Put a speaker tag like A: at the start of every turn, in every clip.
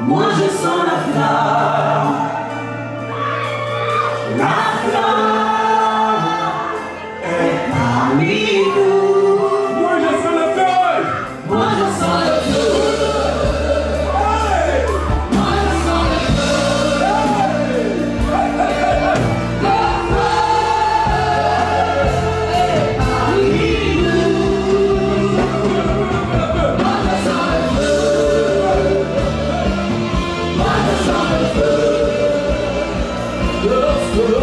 A: Moi je sens la flamme. La flamme est parmi nous.
B: Moi je sens le feu.
A: Moi je sens le feu. Moi je sens le feu. Le feu est parmi nous. Moi je sens le feu. Moi je sens le feu. Le feu.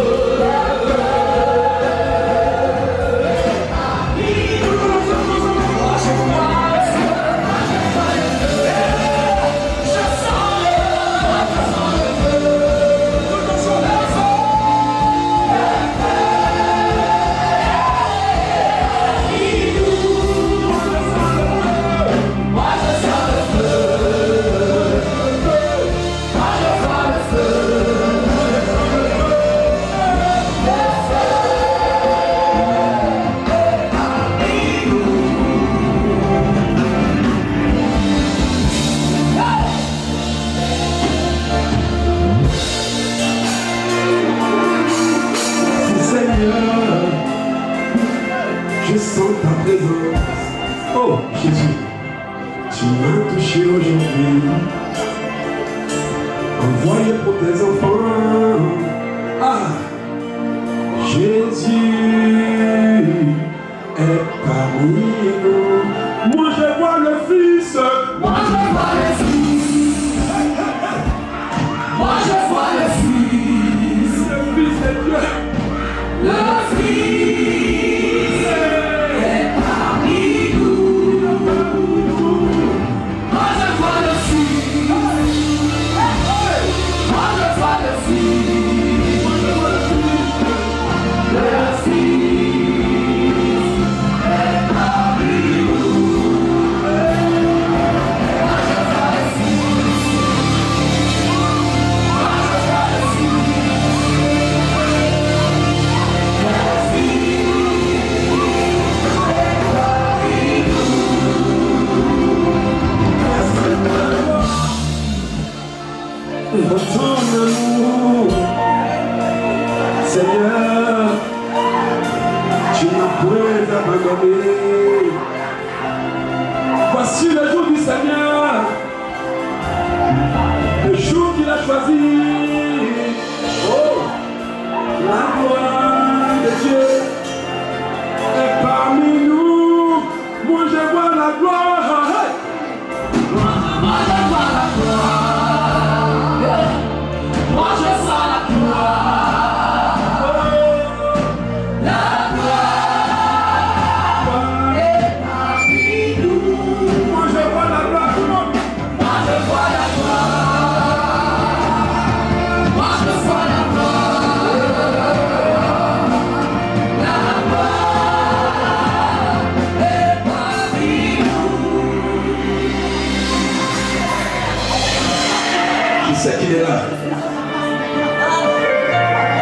B: Je sens ta présence. Oh Jésus, tu m'as touché aujourd'hui. Envoyé pour tes enfants. Ah, Jésus est parmi nous. Moi je vois le Fils.
A: Moi je vois le Fils. Moi je vois le Fils.
B: Le Fils de Dieu.
A: Le Fils est parmi nous. Moi je vois le Fils. Moi je vois le Fils. Le Fils est parmi nous. Moi je vois le Fils. Moi je vois le
B: Dans ton amour, Seigneur, tu m'as point abandonné. Voici le jour du Seigneur, le jour qu'il a choisi. Oh, la gloire de Dieu est parmi nous. Moi je vois la gloire.
A: Moi je vois la gloire. Moi je sens la gloire. La gloire est parmi nous.
B: Moi je vois la gloire.
A: Moi je vois la gloire. Moi je vois la gloire. La gloire est parmi nous.
B: Je sais qu'il est là.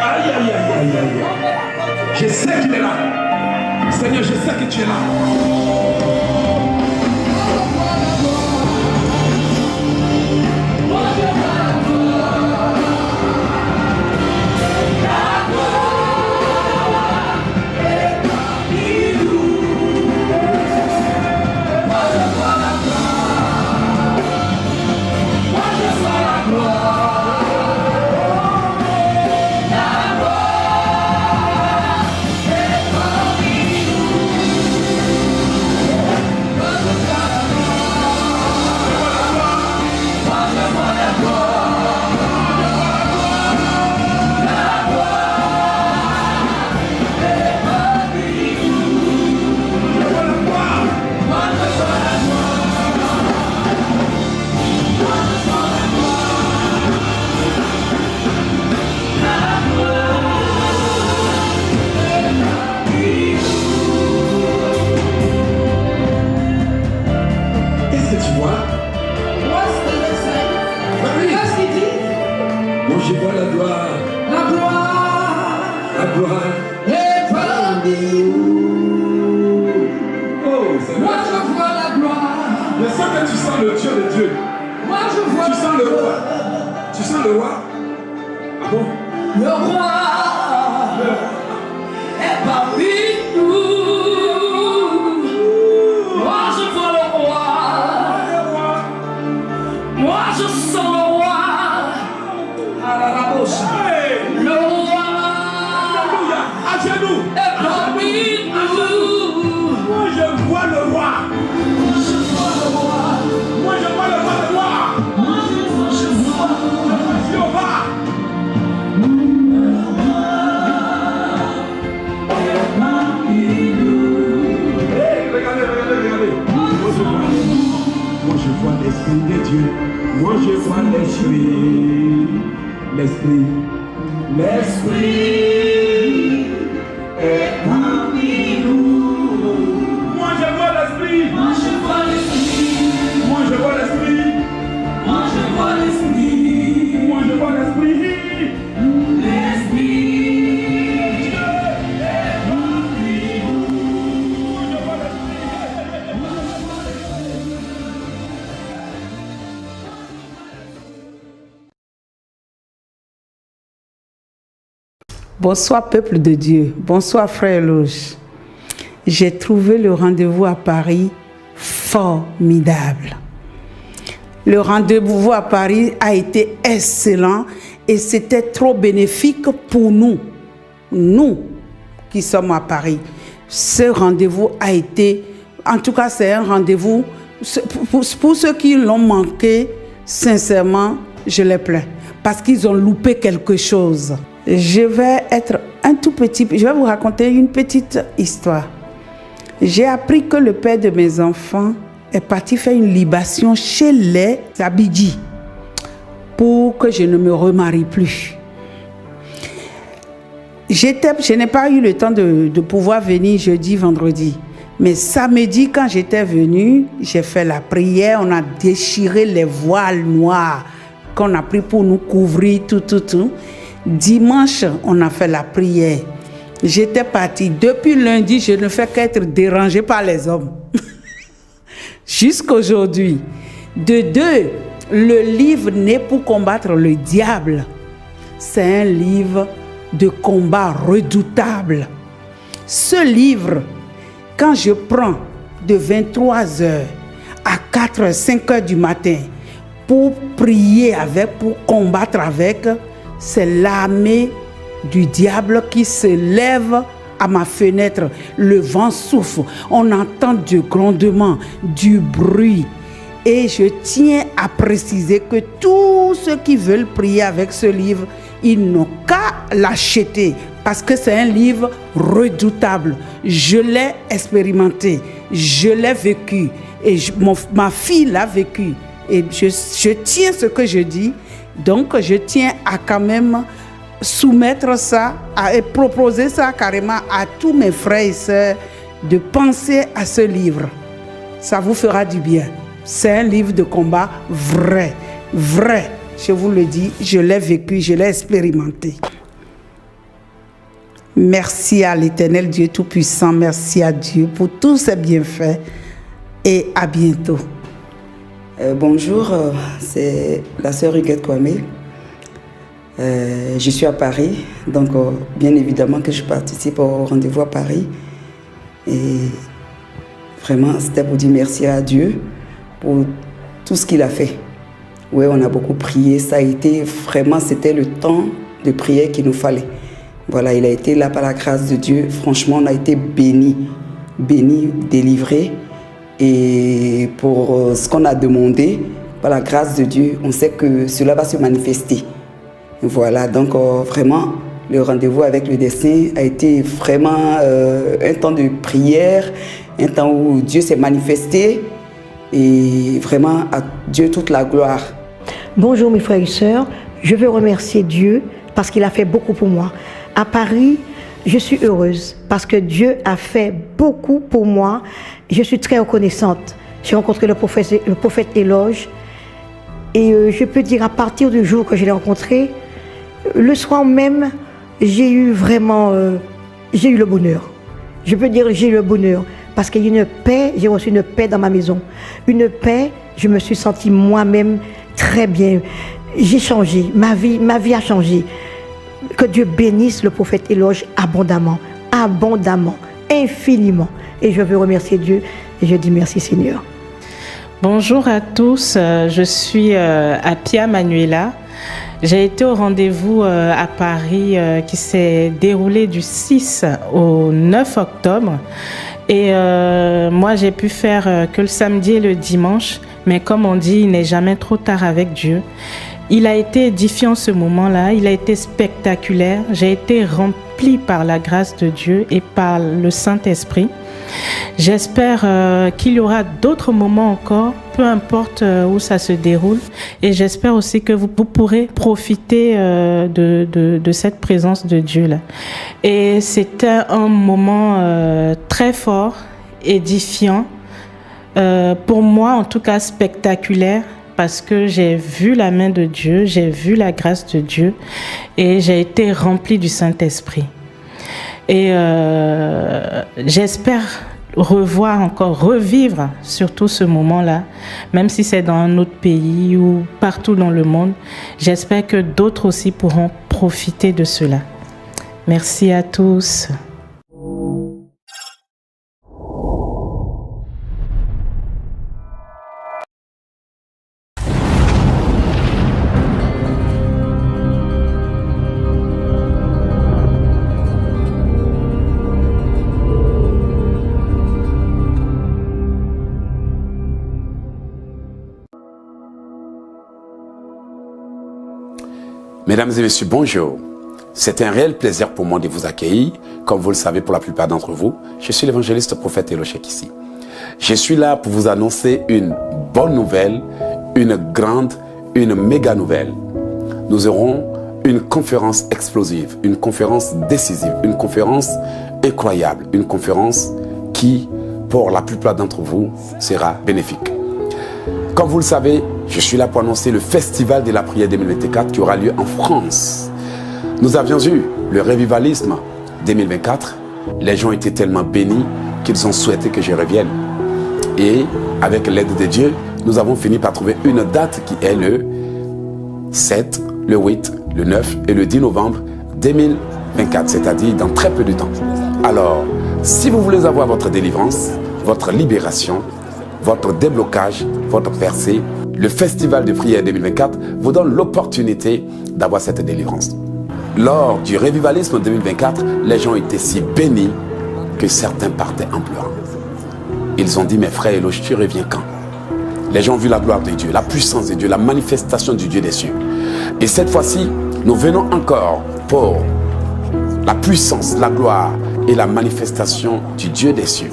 B: Aïe, aïe, aïe, aïe, aïe. Je sais qu'il est là. Seigneur, je sais que tu es là.
A: Moi je vois la gloire. La gloire est parmi nous. Moi je vois la gloire. Moi je vois la gloire. La gloire est parmi nous. Moi je vois la gloire. Moi je vois la gloire. La gloire est parmi nous.
B: Je vois la gloire.
A: Moi je vois la gloire. Moi je vois la gloire. La gloire est parmi nous.
B: Qu'est-ce que tu vois?
A: What's the lesson? Qu'est-ce qu'il dit?
B: Moi je vois la gloire.
A: La gloire
B: La gloire.
A: est parmi nous.
B: Oh,
A: Moi
B: Seigneur.
A: je vois la gloire.
B: Je sens que tu sens le Dieu de Dieu. le roi. Tu sens le roi? Ah bon?
A: Le roi est parmi nous. Moi je vois le roi. Moi je sens le roi. À la bouche. Le roi.
B: Alléluia. À genoux.
A: Est parmi nous.
B: Moi je vois le roi.
A: Moi je vois le roi.
B: Moi je vois le roi de roi.
A: Moi je vois le roi.
B: Jéhovah. Regardez. Moi je vois l'Esprit de Dieu. Moi je vois l'Esprit. L'Esprit est parmi nous. Moi je vois l'Esprit.
A: Moi je vois l'esprit.
B: Moi je vois l'Esprit.
A: Moi je vois l'esprit.
B: Moi je vois l'Esprit.
A: L'esprit.
C: Bonsoir peuple de Dieu, bonsoir frère Loge. J'ai trouvé le rendez-vous à Paris formidable. Le rendez-vous à Paris a été excellent et c'était trop bénéfique pour nous qui sommes à Paris. Ce rendez-vous a été, en tout cas c'est un rendez-vous, pour ceux qui l'ont manqué, sincèrement, je les plains parce qu'ils ont loupé quelque chose. Je vais vous raconter une petite histoire. J'ai appris que le père de mes enfants est parti faire une libation chez les Abidji pour que je ne me remarie plus. Je n'ai pas eu le temps de pouvoir venir jeudi, vendredi. Mais samedi, quand j'étais venue, j'ai fait la prière, on a déchiré les voiles noirs qu'on a pris pour nous couvrir, tout. Dimanche, on a fait la prière. J'étais partie. Depuis lundi, je ne fais qu'être dérangée par les hommes. Jusqu'aujourd'hui. De deux, le livre n'est pour combattre le diable. C'est un livre de combat redoutable. Ce livre, quand je prends de 23h à 4h, 5h du matin pour prier avec, pour combattre avec, c'est l'armée du diable qui se lève à ma fenêtre. Le vent souffle, on entend du grondement, du bruit. Et je tiens à préciser que tous ceux qui veulent prier avec ce livre, ils n'ont qu'à l'acheter parce que c'est un livre redoutable. Je l'ai expérimenté, je l'ai vécu et ma fille l'a vécu. Et je tiens ce que je dis. Donc, je tiens à quand même soumettre ça et proposer ça carrément à tous mes frères et sœurs de penser à ce livre. Ça vous fera du bien. C'est un livre de combat vrai. Je vous le dis, je l'ai vécu, je l'ai expérimenté. Merci à l'Éternel Dieu Tout-Puissant. Merci à Dieu pour tous ses bienfaits. Et à bientôt.
D: Bonjour, c'est la sœur Huguette Kwame. Je suis à Paris, donc bien évidemment que je participe au rendez-vous à Paris. Et vraiment, c'était pour dire merci à Dieu pour tout ce qu'il a fait. Oui, on a beaucoup prié, ça a été vraiment, c'était le temps de prière qu'il nous fallait. Voilà, il a été là par la grâce de Dieu. Franchement, on a été bénis, délivrés. Et pour ce qu'on a demandé, par la grâce de Dieu, on sait que cela va se manifester. Voilà, donc vraiment, le rendez-vous avec le destin a été vraiment un temps de prière, un temps où Dieu s'est manifesté. Et vraiment, à Dieu toute la gloire.
E: Bonjour mes frères et sœurs, je veux remercier Dieu parce qu'il a fait beaucoup pour moi. À Paris, je suis heureuse parce que Dieu a fait beaucoup pour moi. Je suis très reconnaissante. J'ai rencontré le prophète Éloge et je peux dire à partir du jour que je l'ai rencontré, le soir même, j'ai eu vraiment le bonheur. Je peux dire j'ai eu le bonheur parce qu'il y a une paix, j'ai reçu une paix dans ma maison. Une paix, je me suis sentie moi-même très bien. J'ai changé, ma vie a changé. Que Dieu bénisse le prophète Éloge abondamment, abondamment, infiniment. Et je veux remercier Dieu et je dis merci Seigneur.
F: Bonjour à tous, je suis Apia Manuela. J'ai été au rendez-vous à Paris qui s'est déroulé du 6 au 9 octobre. Et moi, j'ai pu faire que le samedi et le dimanche. Mais comme on dit, il n'est jamais trop tard avec Dieu. Il a été édifiant ce moment-là, il a été spectaculaire. J'ai été remplie par la grâce de Dieu et par le Saint-Esprit. J'espère qu'il y aura d'autres moments encore, peu importe où ça se déroule. Et j'espère aussi que vous pourrez profiter de cette présence de Dieu-là. Et c'était un moment très fort, édifiant, pour moi en tout cas spectaculaire, parce que j'ai vu la main de Dieu, j'ai vu la grâce de Dieu et j'ai été remplie du Saint-Esprit. Et j'espère revivre surtout ce moment-là, même si c'est dans un autre pays ou partout dans le monde. J'espère que d'autres aussi pourront profiter de cela. Merci à tous.
G: Mesdames et messieurs, bonjour. C'est un réel plaisir pour moi de vous accueillir. Comme vous le savez pour la plupart d'entre vous, je suis l'évangéliste prophète Éloge ici. Je suis là pour vous annoncer une bonne nouvelle, une grande, une méga nouvelle. Nous aurons une conférence explosive, une conférence décisive, une conférence incroyable, une conférence qui, pour la plupart d'entre vous, sera bénéfique. Comme vous le savez, je suis là pour annoncer le Festival de la prière 2024 qui aura lieu en France. Nous avions eu le Revivalisme 2024. Les gens étaient tellement bénis qu'ils ont souhaité que je revienne. Et avec l'aide de Dieu, nous avons fini par trouver une date qui est le 7, le 8, le 9 et le 10 novembre 2024, c'est-à-dire dans très peu de temps. Alors, si vous voulez avoir votre délivrance, votre libération, votre déblocage, votre percée, le Festival de prière 2024 vous donne l'opportunité d'avoir cette délivrance. Lors du Revivalisme 2024, les gens étaient si bénis que certains partaient en pleurant. Ils ont dit, mes frères Éloge, tu reviens quand? Les gens ont vu la gloire de Dieu, la puissance de Dieu, la manifestation du Dieu des cieux. Et cette fois-ci, nous venons encore pour la puissance, la gloire et la manifestation du Dieu des cieux.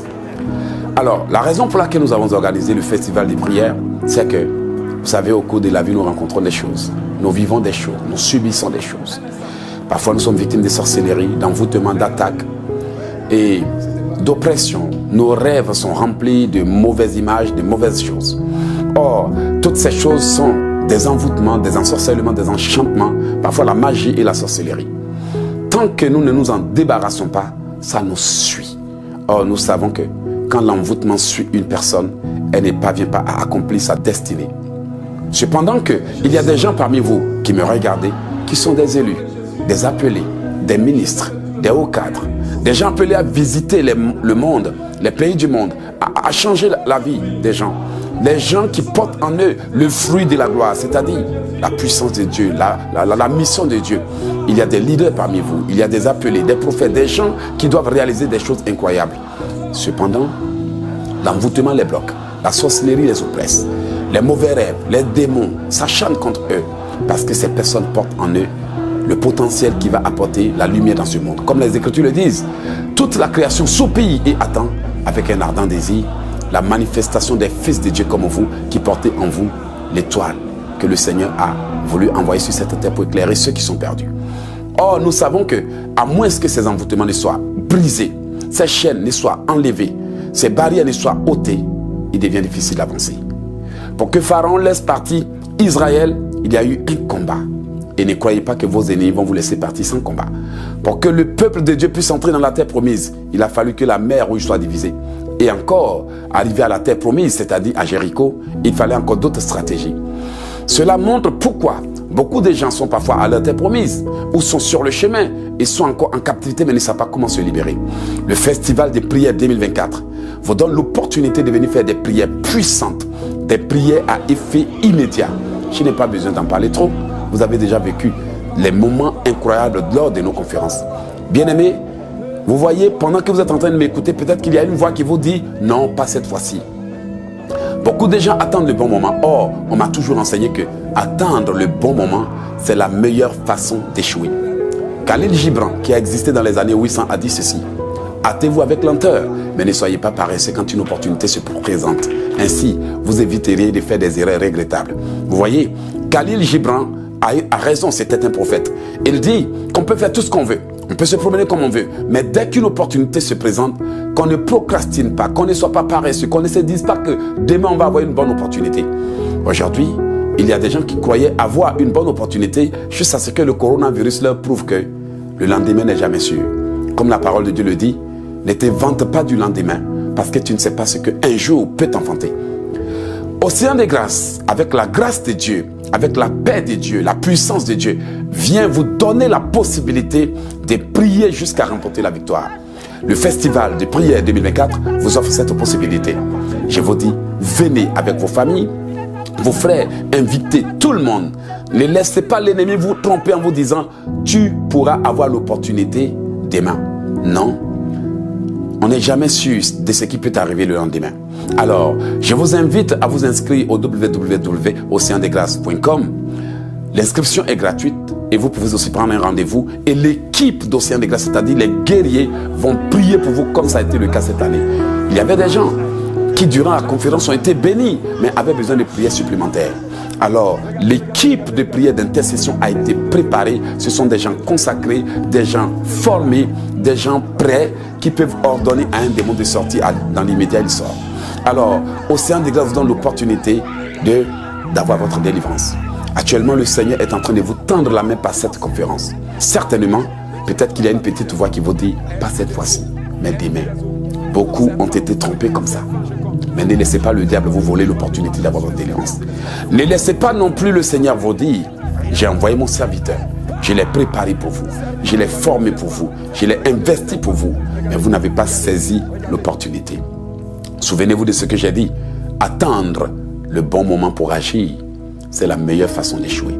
G: Alors, la raison pour laquelle nous avons organisé le Festival des prières, c'est que, vous savez, au cours de la vie, nous rencontrons des choses. Nous vivons des choses, nous subissons des choses. Parfois, nous sommes victimes de sorcellerie, d'envoûtement, d'attaques et d'oppression. Nos rêves sont remplis de mauvaises images, de mauvaises choses. Or, toutes ces choses sont des envoûtements, des ensorcellements, des enchantements, parfois la magie et la sorcellerie. Tant que nous ne nous en débarrassons pas, ça nous suit. Or, nous savons que quand l'envoûtement suit une personne, elle ne parvient pas à accomplir sa destinée. Cependant il y a des gens parmi vous qui me regardez, qui sont des élus, des appelés, des ministres, des hauts cadres, des gens appelés à visiter le monde, les pays du monde, à changer la vie des gens. Des gens qui portent en eux le fruit de la gloire, c'est-à-dire la puissance de Dieu, la mission de Dieu. Il y a des leaders parmi vous, il y a des appelés, des prophètes, des gens qui doivent réaliser des choses incroyables. Cependant, l'envoûtement les bloque, la sorcellerie les oppresse, les mauvais rêves, les démons s'acharnent contre eux parce que ces personnes portent en eux le potentiel qui va apporter la lumière dans ce monde. Comme les Écritures le disent, toute la création soupire et attend avec un ardent désir la manifestation des fils de Dieu comme vous qui portez en vous l'étoile que le Seigneur a voulu envoyer sur cette terre pour éclairer ceux qui sont perdus. Or, nous savons que, à moins que ces envoûtements ne soient brisés, ces chaînes ne soient enlevées, ces barrières ne soient ôtées, il devient difficile d'avancer. Pour que Pharaon laisse partir Israël, il y a eu un combat. Et ne croyez pas que vos ennemis vont vous laisser partir sans combat. Pour que le peuple de Dieu puisse entrer dans la terre promise, il a fallu que la mer Rouge soit divisée. Et encore, arriver à la terre promise, c'est-à-dire à Jéricho, il fallait encore d'autres stratégies. Cela montre pourquoi beaucoup de gens sont parfois à leur terre promise ou sont sur le chemin et sont encore en captivité mais ne savent pas comment se libérer. Le Festival des prières 2024 vous donne l'opportunité de venir faire des prières puissantes, des prières à effet immédiat. Je n'ai pas besoin d'en parler trop. Vous avez déjà vécu les moments incroyables lors de nos conférences. Bien-aimés, vous voyez, pendant que vous êtes en train de m'écouter, peut-être qu'il y a une voix qui vous dit « Non, pas cette fois-ci ». Beaucoup de gens attendent le bon moment. Or, on m'a toujours enseigné que attendre le bon moment, c'est la meilleure façon d'échouer. Khalil Gibran, qui a existé dans les années 800, a dit ceci. Hâtez-vous avec lenteur, mais ne soyez pas paresseux quand une opportunité se présente. Ainsi, vous éviterez de faire des erreurs regrettables. Vous voyez, Khalil Gibran a raison, c'était un prophète. Il dit qu'on peut faire tout ce qu'on veut. On peut se promener comme on veut. Mais dès qu'une opportunité se présente, qu'on ne procrastine pas, qu'on ne soit pas paresseux, qu'on ne se dise pas que demain on va avoir une bonne opportunité. Aujourd'hui, il y a des gens qui croyaient avoir une bonne opportunité jusqu'à ce que le coronavirus leur prouve que le lendemain n'est jamais sûr. Comme la parole de Dieu le dit, ne te vante pas du lendemain parce que tu ne sais pas ce qu'un jour peut t'enfanter. Océan de grâce, avec la grâce de Dieu, avec la paix de Dieu, la puissance de Dieu, vient vous donner la possibilité de prier jusqu'à remporter la victoire. Le festival de prière 2024 vous offre cette possibilité. Je vous dis, venez avec vos familles, vos frères, invitez tout le monde. Ne laissez pas l'ennemi vous tromper en vous disant « Tu pourras avoir l'opportunité demain ». Non, on n'est jamais sûr de ce qui peut arriver le lendemain. Alors, je vous invite à vous inscrire au www.oceandesgrâces.com. L'inscription est gratuite et vous pouvez aussi prendre un rendez-vous. Et l'équipe d'Océan des Grâces, c'est-à-dire les guerriers, vont prier pour vous comme ça a été le cas cette année. Il y avait des gens qui, durant la conférence, ont été bénis, mais avaient besoin de prières supplémentaires. Alors, l'équipe de prière d'intercession a été préparée. Ce sont des gens consacrés, des gens formés, des gens prêts qui peuvent ordonner à un démon de sortir dans l'immédiat, il sort. Alors, Océan des Grâces vous donne l'opportunité d'avoir votre délivrance. Actuellement, le Seigneur est en train de vous tendre la main par cette conférence. Certainement, peut-être qu'il y a une petite voix qui vous dit, pas cette fois-ci, mais demain. Beaucoup ont été trompés comme ça. Mais ne laissez pas le diable vous voler l'opportunité d'avoir votre délivrance. Ne laissez pas non plus le Seigneur vous dire, j'ai envoyé mon serviteur, je l'ai préparé pour vous, je l'ai formé pour vous, je l'ai investi pour vous, mais vous n'avez pas saisi l'opportunité. Souvenez-vous de ce que j'ai dit, attendre le bon moment pour agir, c'est la meilleure façon d'échouer.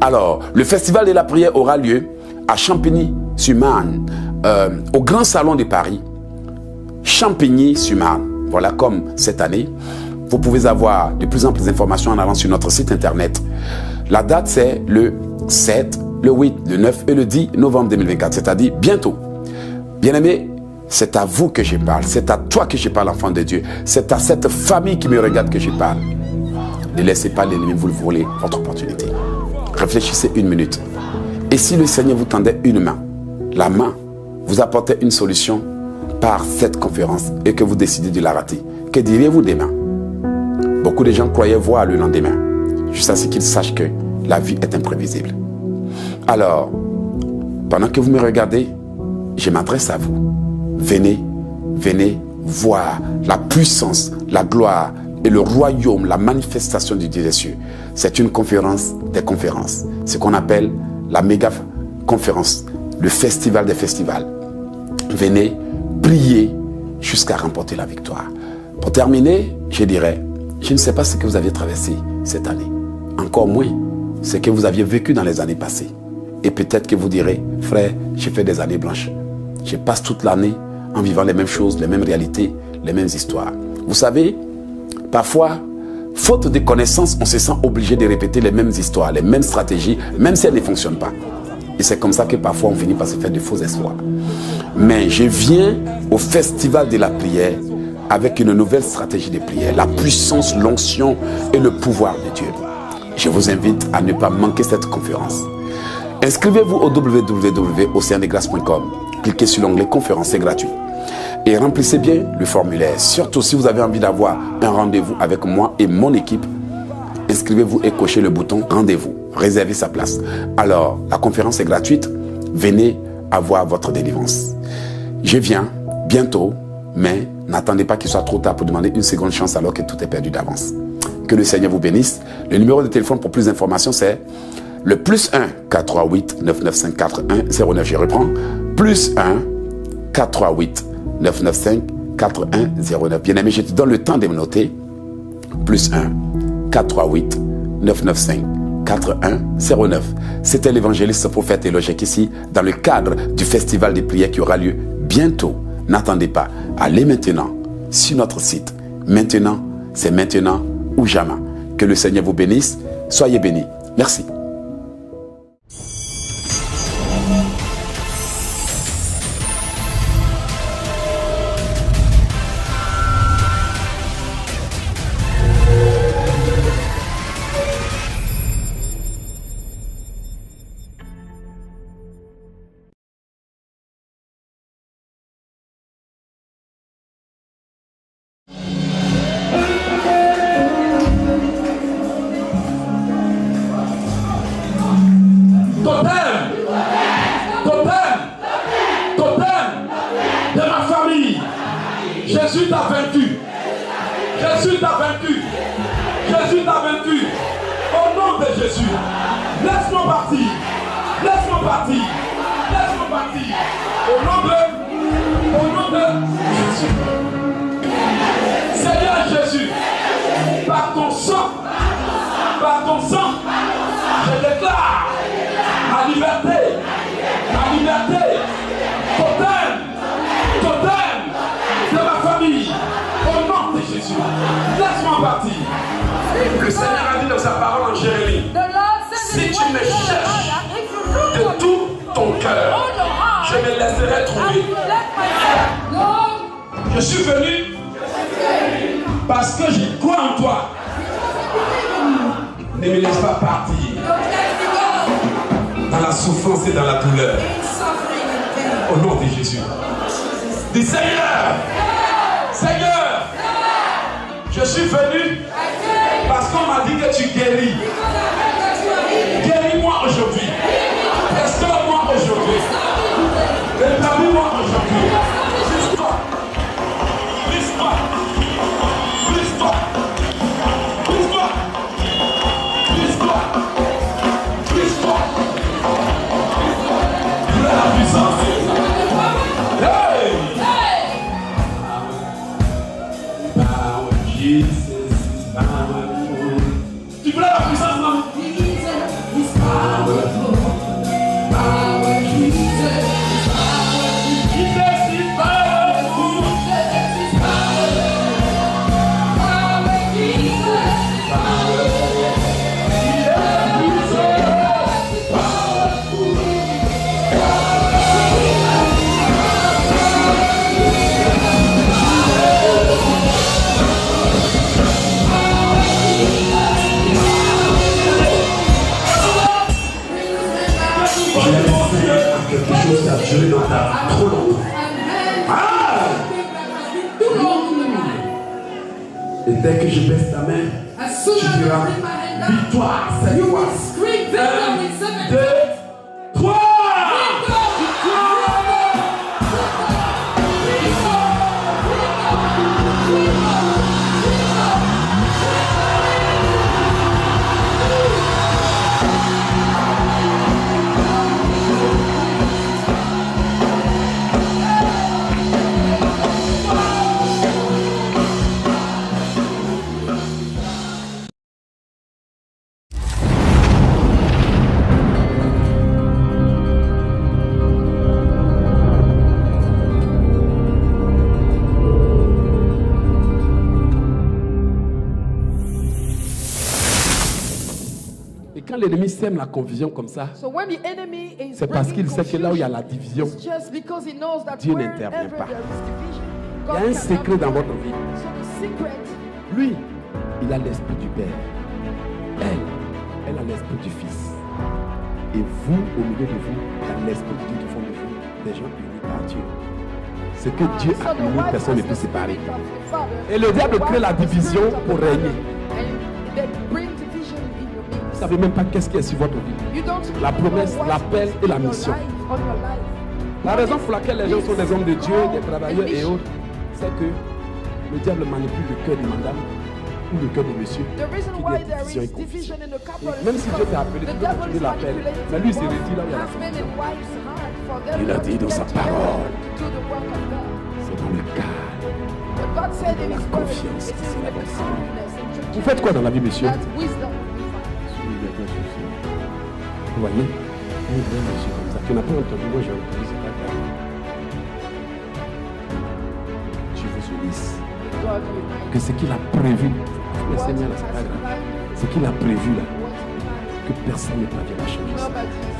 G: Alors, le festival de la prière aura lieu à Champigny-sur-Marne, au Grand Salon de Paris. Champigny-sur-Marne. Voilà, comme cette année, vous pouvez avoir de plus en plus d'informations en allant sur notre site internet. La date, c'est le 7, le 8, le 9 et le 10 novembre 2024, c'est-à-dire bientôt. Bien-aimés, c'est à vous que je parle, c'est à toi que je parle, enfant de Dieu. C'est à cette famille qui me regarde que je parle. Ne laissez pas l'ennemi vous voler votre opportunité. Réfléchissez une minute. Et si le Seigneur vous tendait une main, la main vous apportait une solution par cette conférence et que vous décidez de la rater, que diriez-vous demain? Beaucoup de gens croyaient voir le lendemain, jusqu'à ce qu'ils sachent que la vie est imprévisible. Alors, pendant que vous me regardez, je m'adresse à vous. Venez voir la puissance, la gloire et le royaume, la manifestation du Dieu des cieux. C'est une conférence des conférences, ce qu'on appelle la méga conférence, le festival des festivals. Venez prier jusqu'à remporter la victoire. Pour terminer, je dirais, je ne sais pas ce que vous aviez traversé cette année, encore moins ce que vous aviez vécu dans les années passées. Et peut-être que vous direz, frère, j'ai fait des années blanches. Je passe toute l'année en vivant les mêmes choses, les mêmes réalités, les mêmes histoires. Vous savez, parfois, faute de connaissances, on se sent obligé de répéter les mêmes histoires, les mêmes stratégies, même si elles ne fonctionnent pas. Et c'est comme ça que parfois on finit par se faire de faux espoirs. Mais je viens au festival de la prière avec une nouvelle stratégie de prière, la puissance, l'onction et le pouvoir de Dieu. Je vous invite à ne pas manquer cette conférence. Inscrivez-vous au www.oceandesgrâces.com. Cliquez sur l'onglet conférence, c'est gratuit. Et remplissez bien le formulaire. Surtout si vous avez envie d'avoir un rendez-vous avec moi et mon équipe, inscrivez-vous et cochez le bouton rendez-vous. Réservez sa place. Alors, la conférence est gratuite. Venez avoir votre délivrance. Je viens bientôt, mais n'attendez pas qu'il soit trop tard pour demander une seconde chance alors que tout est perdu d'avance. Que le Seigneur vous bénisse. Le numéro de téléphone pour plus d'informations, c'est le +1 438 995 4109. Je reprends. +1 438 995 4109. Bien-aimé, je te donne le temps de me noter. +1 438 995 4109. C'était l'évangéliste prophète Elohek ici, dans le cadre du festival des prières qui aura lieu bientôt. N'attendez pas. Allez maintenant sur notre site. Maintenant, c'est maintenant ou jamais. Que le Seigneur vous bénisse. Soyez bénis. Merci.
B: Jésus t'a vaincu. Jésus t'a vaincu. Jésus t'a vaincu. Au nom de Jésus. Laisse-moi partir. Laisse-moi partir. Laisse-moi partir. Au nom de Jésus. Seigneur Jésus, par ton sang, je déclare ma liberté totale de ma famille. Au nom de Jésus, laisse-moi partir. Le Seigneur a dit dans sa parole en Jérémie, si tu me cherches de tout ton cœur, je me laisserai trouver. Je suis venu parce que je crois en toi. Ne me laisse pas partir dans la souffrance et dans la douleur. Au nom de Jésus. Dis Seigneur, Seigneur, je suis venu parce qu'on m'a dit que tu guéris. Guéris-moi aujourd'hui. Restaure-moi aujourd'hui. Rétablis-moi aujourd'hui. Brise-toi. Brise-toi. Brise-toi. Brise-toi. Brise-toi. Brise-toi. Tu as la puissance. Hey! Power, Jesus is powerful. Tu veux la puissance, non? Quelque chose qui a duré dans ta vie trop longtemps. Ah! Et dès que je baisse ta main, tu diras victoire cette fois. 1, 2, 3! Quand l'ennemi sème la confusion comme ça, c'est parce qu'il sait que là où il y a la division, Dieu n'intervient pas. Il y a un secret dans votre vie. Lui, il a l'esprit du Père. Elle a l'esprit du Fils. Et vous, au milieu de vous, il y a l'esprit de Dieu qui font de vous des gens unis par Dieu. Ce que Dieu a uni, personne ne peut séparer. Et le diable crée la division pour régner. Vous ne savez même pas qu'est-ce qui est sur votre vie. La promesse, l'appel et la mission. La raison pour laquelle les gens sont des hommes de Dieu, des travailleurs et autres, c'est que le diable manipule le cœur des madames ou le cœur de monsieur,
A: The reason
B: qu'il y
A: why
B: ait
A: there
B: division et
A: is
B: confusion.
A: division in the couple
B: Et
A: is
B: même si Dieu t'a
A: because
B: appelé,
A: the
B: tu
A: devil
B: dois
A: is
B: l'appel.
A: manipulating
B: Mais lui, il se
A: both
B: retire là où il y a la
A: husband
B: confusion.
A: and wife's heart for them
G: Il a
A: not
G: dit
A: to
G: dans
A: get
G: sa
A: together
G: parole.
A: to do the work of God.
G: C'est dans le calme.
A: But God said in
G: La
A: His word,
G: confiance,
A: it is
G: c'est la
A: with the
G: personne.
A: calmness and
B: Vous faites quoi dans la vie, monsieur?
A: that wisdom we find.
B: Vous voyez? Un vrai monsieur comme ça. Tu n'as pas entendu, moi j'ai entendu, c'est pas grave. Dieu vous unisse.
A: With God unite.
B: Que ce qu'il a prévu, le
A: What
B: Seigneur
A: He
B: là, c'est
A: has
B: pas grave.
A: planned,
B: Ce qu'il a prévu là,
A: what He planned.
B: que personne ne parvienne à changer ça.
A: Nobody is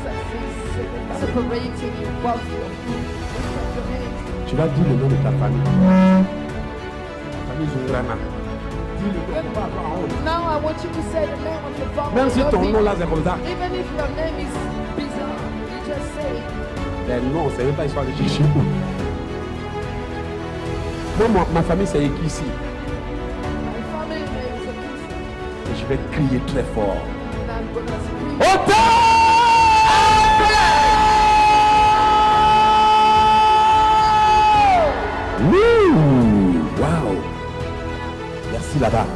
A: separating you both your
B: Tu vas dire le nom de ta famille. Ta famille Zungrana. Dis le nom, pas avoir honte.
A: Now I want you to say the name of your family.
B: Même si ton
A: Don't
B: nom
A: be-
B: là c'est comme ça.
A: Even if your name is bizarre, you just say it.
B: Ben non, c'est même pas histoire de chercher où. Moi, ma famille c'est écrit ici.
A: My family name is a piece,
B: Et je vais crier très fort.
A: and I'm gonna scream.
B: Waouh! Merci là-bas.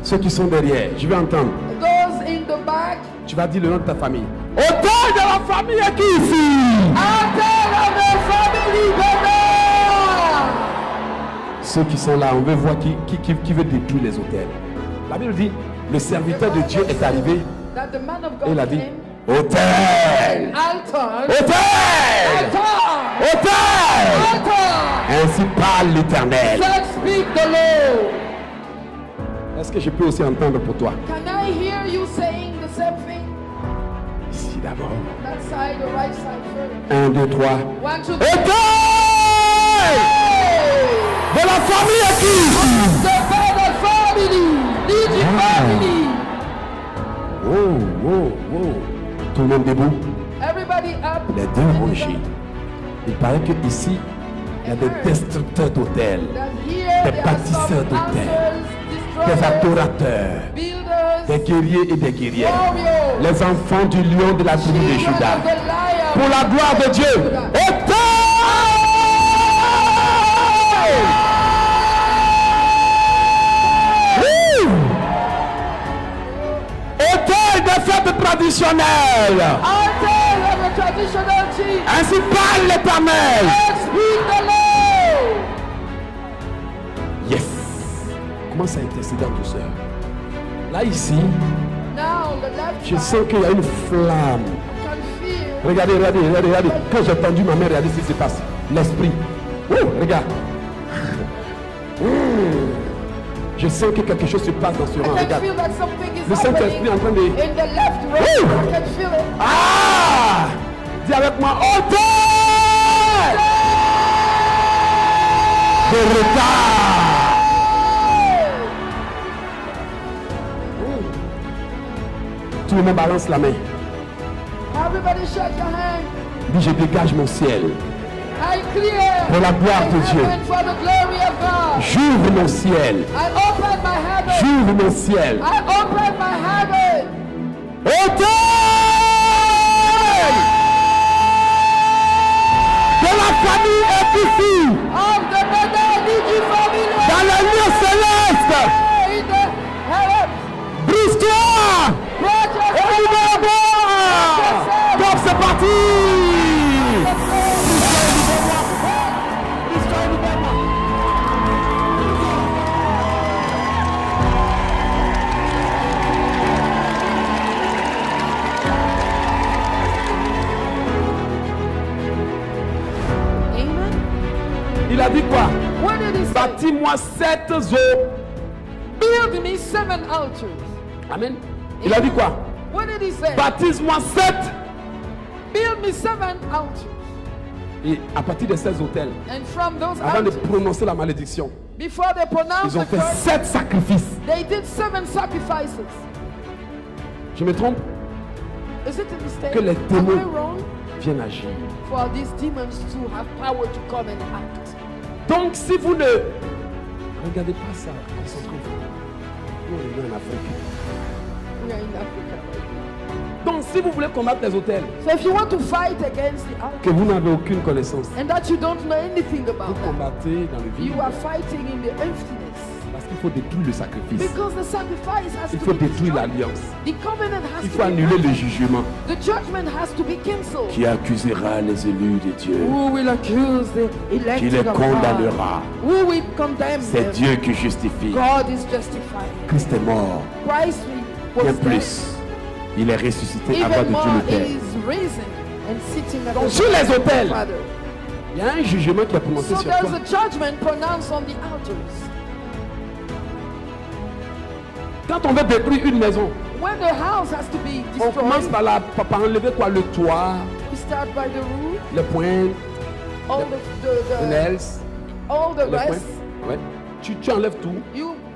B: Ceux qui sont derrière, je vais entendre.
A: Those in the back,
B: Tu vas dire le nom de ta famille. Auteur de la famille est qui ici?
A: Autel of the family, Baba!
B: Ceux qui sont là, on veut voir qui veut détruire les autels. La Bible dit, le serviteur de Dieu est arrivé
A: That the man of
B: et il a
A: God
B: dit,
A: came.
B: autel!
A: Altar!
B: Autel!
A: Altar!
B: Autel!
A: Altar!
B: Ainsi parle l'Éternel.
A: Let's speak the Lord.
B: Est-ce que je peux aussi entendre pour toi?
A: Can I hear you saying the same thing?
B: Ici d'abord.
A: That side, the right side first.
B: 1, 2, 3.
A: 1, 2, 3.
B: Autel! De la famille est qui?
A: The father family, Digi family.
B: Oh. Tout le monde debout.
A: Everybody up.
B: Les deux rangés. Il paraît que ici, il y a des destructeurs d'hôtels,
A: That here
B: des
A: there are
B: bâtisseurs
A: some
B: d'hôtels,
A: altars,
B: des
A: destroyers,
B: adorateurs,
A: builders,
B: des guerriers et des guerrières,
A: warriors,
B: les enfants du lion de la tribu de
A: children
B: Juda.
A: of the lion.
B: Pour la gloire de Dieu. Autel! Autel des fêtes traditionnelles.
A: Altar of the traditional chief.
B: Ainsi parle l'Éternel.
A: Let's speak the Lord.
B: Yes. Commence à intercéder en douceur. Là, ici,
A: Now the left
B: je
A: side
B: sens qu'il y a une flamme.
A: can feel.
B: Regardez. Quand j'ai entendu ma mère, regardez ce qui se passe. L'esprit. Regarde. Je sens que quelque chose se passe dans ce rang.
A: I can
B: Regarde.
A: feel that something is
B: Le Saint-Esprit est en train de...
A: in the left row. I can feel it.
B: Ah! Dis avec moi, autel de retard. Tout le monde balance la main.
A: Everybody shut your hand.
B: Dis, je dégage mon ciel.
A: I clear.
B: Pour la gloire de
A: my
B: Dieu.
A: heaven for the glory of God.
B: J'ouvre mon ciel.
A: I open my heaven.
B: J'ouvre mon ciel.
A: I open my heaven.
B: Autel de la famille ici,
A: Of the Digi family.
B: dans les lieux célestes.
A: In the heaven.
B: Brise-toi et libère-moi. Top, c'est parti.
A: Amen.
B: Il a dit quoi?
A: What did he say?
B: Bâtis-moi 7 eaux.
A: Build me 7 altars.
B: Amen. Il a dit quoi?
A: What did he say?
B: Baptise-moi 7.
A: Build me 7 altars.
B: Et à partir de ces hôtels,
A: And from those
B: avant de
A: altars,
B: prononcer la malédiction,
A: before they pronounced
B: ils ont
A: the
B: fait
A: curse,
B: 7 sacrifices.
A: they did 7 sacrifices.
B: Je me trompe?
A: Is it a mistake?
B: Que les
A: Am I
B: démons
A: wrong?
B: viennent agir.
A: For these demons to have power to come and act.
B: Donc si vous ne regardez pas ça, concentrez-vous. Nous on est en Afrique.
A: We are in Africa.
B: Donc si vous voulez combattre les hôtels,
A: So if you want to fight against the
B: que
A: altar
B: vous n'avez aucune connaissance,
A: and that you don't know anything
B: vous
A: about that,
B: combattez dans le vide.
A: you are fighting in the emptiness.
B: Parce qu'il faut détruire le sacrifice.
A: Because the sacrifice has
B: Il
A: to
B: faut
A: be
B: détruire
A: destroyed.
B: l'alliance.
A: The covenant has
B: Il
A: to
B: faut
A: be
B: annuler le
A: broken.
B: jugement.
A: The judgment has to be cancelled.
B: Qui accusera les élus de Dieu?
A: Who will accuse the
B: Qui
A: elected
B: les
A: of God?
B: condamnera?
A: Who will condemn
B: C'est
A: them?
B: Dieu qui justifie.
A: God is justifying.
B: Christ est mort.
A: Christ
B: Bien
A: was dead.
B: plus, il est ressuscité à droite
A: Even
B: de Dieu
A: more,
B: le
A: he
B: Père.
A: is risen and sitting at
B: Donc,
A: the
B: sur
A: right
B: les
A: hand of the
B: autels,
A: Father.
B: il y a un jugement qui a prononcé
A: So
B: sur
A: there's
B: toi.
A: a judgment pronounced on the altars.
B: Quand on veut détruire une maison,
A: When the house has to be
B: on commence
A: destroyed,
B: par enlever quoi? Le toit,
A: we start by the roof,
B: les points,
A: all
B: les nails,
A: all the
B: les points.
A: rest.
B: Ouais. Tu enlèves tout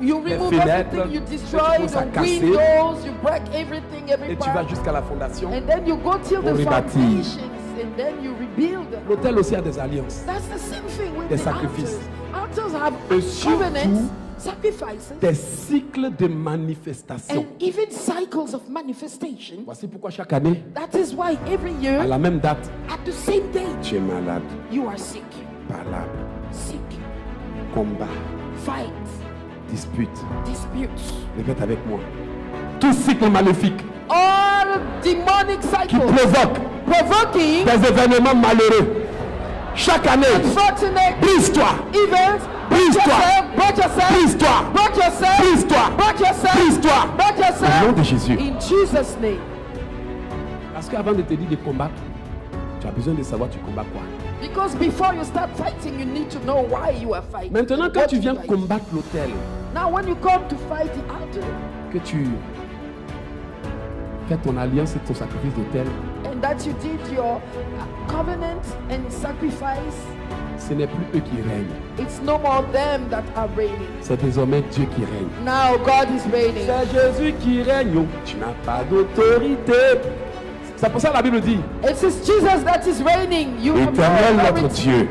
A: You remove
B: fenêtres,
A: everything, you
B: et tu
A: destroy
B: commences à
A: the
B: casser.
A: windows, you break everything, every
B: et tu vas
A: part,
B: jusqu'à la fondation.
A: and then you go till
B: pour
A: the
B: rebâtir.
A: foundations, and then you rebuild.
B: L'autel aussi a des alliances,
A: That's the same thing with
B: Des
A: the
B: sacrifices.
A: altars. Altars have
B: Et surtout,
A: covenants, sacrifices,
B: des cycles de manifestation.
A: and even cycles of manifestation.
B: Voici pourquoi chaque année,
A: That is why every
B: à
A: year,
B: la même date,
A: at the same date,
B: tu es malade,
A: you are sick,
B: parlable,
A: sick,
B: combat,
A: fight,
B: dispute.
A: disputes.
B: Répète avec moi. Tout cycle maléfique
A: All demonic
B: qui
A: cycles
B: provoque
A: provoking
B: des événements malheureux. Chaque année,
A: unfortunate
B: brise-toi,
A: events.
B: brise-toi,
A: Break yourself.
B: brise-toi,
A: Break yourself.
B: brise-toi,
A: Break yourself.
B: brise-toi.
A: Break
B: Au nom de
A: yourself.
B: Jésus.
A: In Jesus' name.
B: Parce qu'avant de te dire de combattre, tu as besoin de savoir tu combats quoi.
A: Because before you start fighting, you need to know why you are fighting.
B: Maintenant, quand
A: What
B: tu
A: you
B: viens
A: fight.
B: combattre l'autel,
A: Now, when you come to fight the altar,
B: que tu fais ton alliance et ton sacrifice d'autel,
A: and that you did your covenant and sacrifice,
B: ce n'est plus eux qui règnent.
A: it's no more them that are reigning.
B: C'est désormais Dieu qui règne.
A: Now God is reigning.
B: C'est Jésus qui règne. Oh, tu n'as pas d'autorité. C'est pour ça que la Bible dit,
A: It is Jesus that is reigning. You have
B: Éternel
A: no
B: notre
A: authority.
B: Dieu.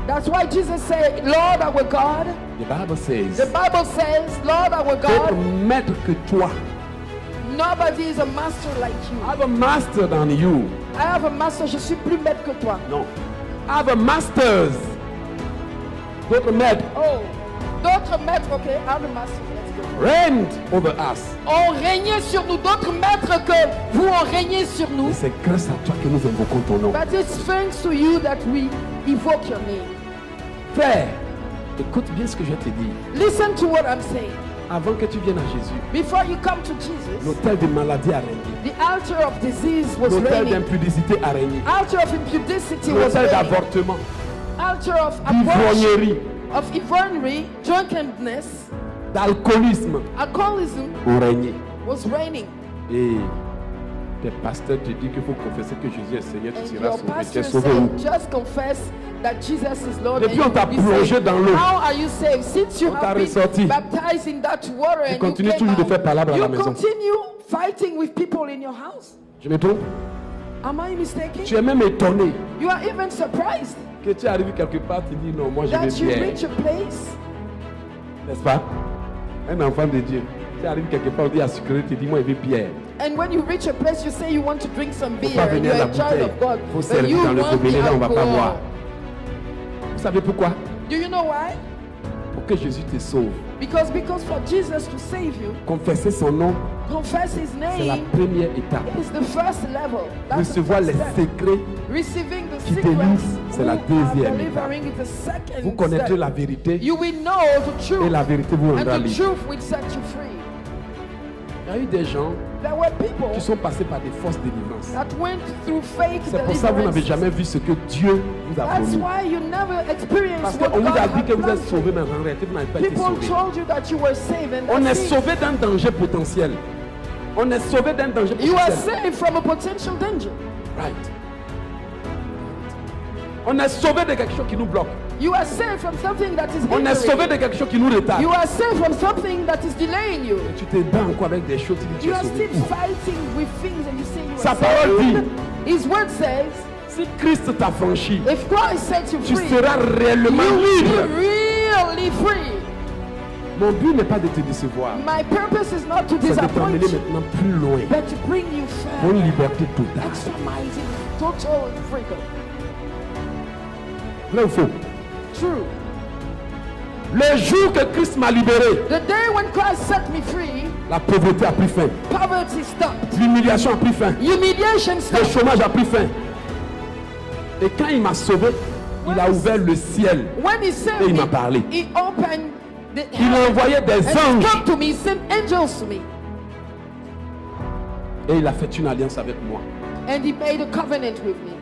A: That's why Jesus said, Lord our God.
B: The Bible says,
A: The Bible says, Lord our
B: d'autre
A: God,
B: maître que toi.
A: nobody is a master like you.
B: I have a master than you.
A: I have a master, je suis plus maître que toi.
B: Non. I have a masters. D'autres maîtres
A: Oh, d'autres maîtres, ok, I have a master, let's go.
B: reigned over us.
A: Ont régné sur nous, d'autres maîtres que vous ont régné sur nous.
B: Et c'est grâce à toi que nous invoquons ton nom.
A: But it's thanks to you that we evoke your name.
B: Frère, écoute bien ce que je te dis.
A: Listen to what I'm saying.
B: Avant que tu viennes à Jésus,
A: Before you come to Jesus,
B: l'autel de maladie a régné.
A: the altar of disease was
B: L'autel
A: reigning.
B: d'impudicité a régné.
A: Altar of impudicity was
B: L'autel
A: reigning.
B: d'avortement,
A: Altar of abortion,
B: d'ivrognerie,
A: of ivory, drunkenness,
B: d'alcoolisme
A: alcoholism
B: ont régné.
A: was reigning.
B: Et tes pasteurs te disent qu'il faut confesser que Jésus est Seigneur, tu
A: And
B: seras
A: your
B: sauvé. Tu
A: pastor
B: es sauvé où?
A: said, just confess that Jesus is Lord.
B: Depuis
A: and
B: on t'a
A: you will be
B: plongé
A: saved.
B: dans l'eau.
A: How are you saved? Since you
B: On t'a
A: have been
B: ressorti.
A: baptized in that water and you
B: continues
A: came
B: toujours de
A: out,
B: faire palabre à
A: you
B: la maison.
A: continue fighting with people in your house.
B: Je me trompe?
A: Am I mistaken?
B: Tu es même étonné
A: You are even surprised
B: que tu arrives quelque part, tu dis non, moi je vais
A: that you
B: bien.
A: reach a place.
B: N'est-ce pas? Un enfant de Dieu. Tu arrives quelque part, on dit à sucrer, tu dis moi je vais bien.
A: And when you reach a place, you say you want to drink some
B: Faut
A: beer
B: pas
A: and
B: venir
A: you're
B: à la
A: a child
B: bouteille.
A: of God.
B: Faut
A: But
B: servir
A: you
B: dans le
A: want the
B: gobelet, là on va pas boire.
A: alcohol.
B: Vous savez pourquoi?
A: Do you know why?
B: Pour que Jésus te sauve.
A: Because for Jesus to save you,
B: Confesser son nom,
A: confess His
B: c'est la
A: name
B: première étape.
A: is the first level. That's the
B: Recevoir
A: first
B: les
A: step.
B: secrets,
A: Receiving the
B: qui
A: secrets,
B: délivrent, c'est la
A: who are
B: deuxième
A: delivering is the second
B: vous connaîtrez
A: step.
B: la vérité
A: You will know the truth,
B: et la vérité vous
A: and
B: rendra
A: the
B: libre.
A: truth will set you free.
B: Il y a eu des gens
A: There were people
B: qui sont passés par des fausses délivrances.
A: that went through fake
B: C'est pour ça que vous n'avez
A: deliverances.
B: jamais vu ce que Dieu vous a
A: That's
B: promis.
A: why you never experienced
B: Parce
A: what
B: qu'on vous
A: God
B: a dit
A: had
B: que vous
A: planned
B: êtes
A: for you.
B: sauvé, mais en réalité vous n'avez pas été
A: People
B: sauvé.
A: told you that you were saved, and
B: On est
A: that's it.
B: sauvé d'un danger potentiel. On est sauvé d'un danger
A: You are
B: potentiel.
A: saved from a potential danger.
B: Right. On est sauvé de quelque chose qui nous bloque.
A: You are saved from something that is
B: On est sauvé
A: hindering
B: de quelque chose qui nous retarde.
A: you. You are saved from something that is delaying you.
B: Tu te bats encore avec des choses, tu dis tu
A: You
B: es
A: are
B: sauvé.
A: still fighting with things and you say you
B: Sa
A: are
B: parole
A: saved.
B: dit,
A: His word says,
B: si Christ t'a franchi,
A: if Christ sets you
B: tu
A: free,
B: seras réellement
A: you will
B: libre.
A: be really free.
B: Mon but n'est pas de te décevoir,
A: My purpose is not to
B: c'est de
A: disappoint
B: t'emmener
A: you,
B: maintenant plus loin
A: but to bring you
B: pour une
A: further.
B: liberté totale.
A: Extremizing total freedom.
B: Vrai ou faux?
A: True.
B: Le jour que Christ m'a libéré,
A: The day when Christ set me free,
B: la pauvreté a pris fin.
A: poverty stopped.
B: L'humiliation a pris fin.
A: Humiliation
B: Le
A: stopped.
B: chômage a pris fin. Et quand il m'a sauvé, il a ouvert le ciel.
A: When he saved
B: Et il
A: me,
B: m'a parlé.
A: he opened the
B: Il a
A: heaven
B: envoyé des
A: and he
B: anges.
A: spoke to me, he sent angels to me.
B: Et il a fait une alliance avec moi.
A: And he made a covenant with me.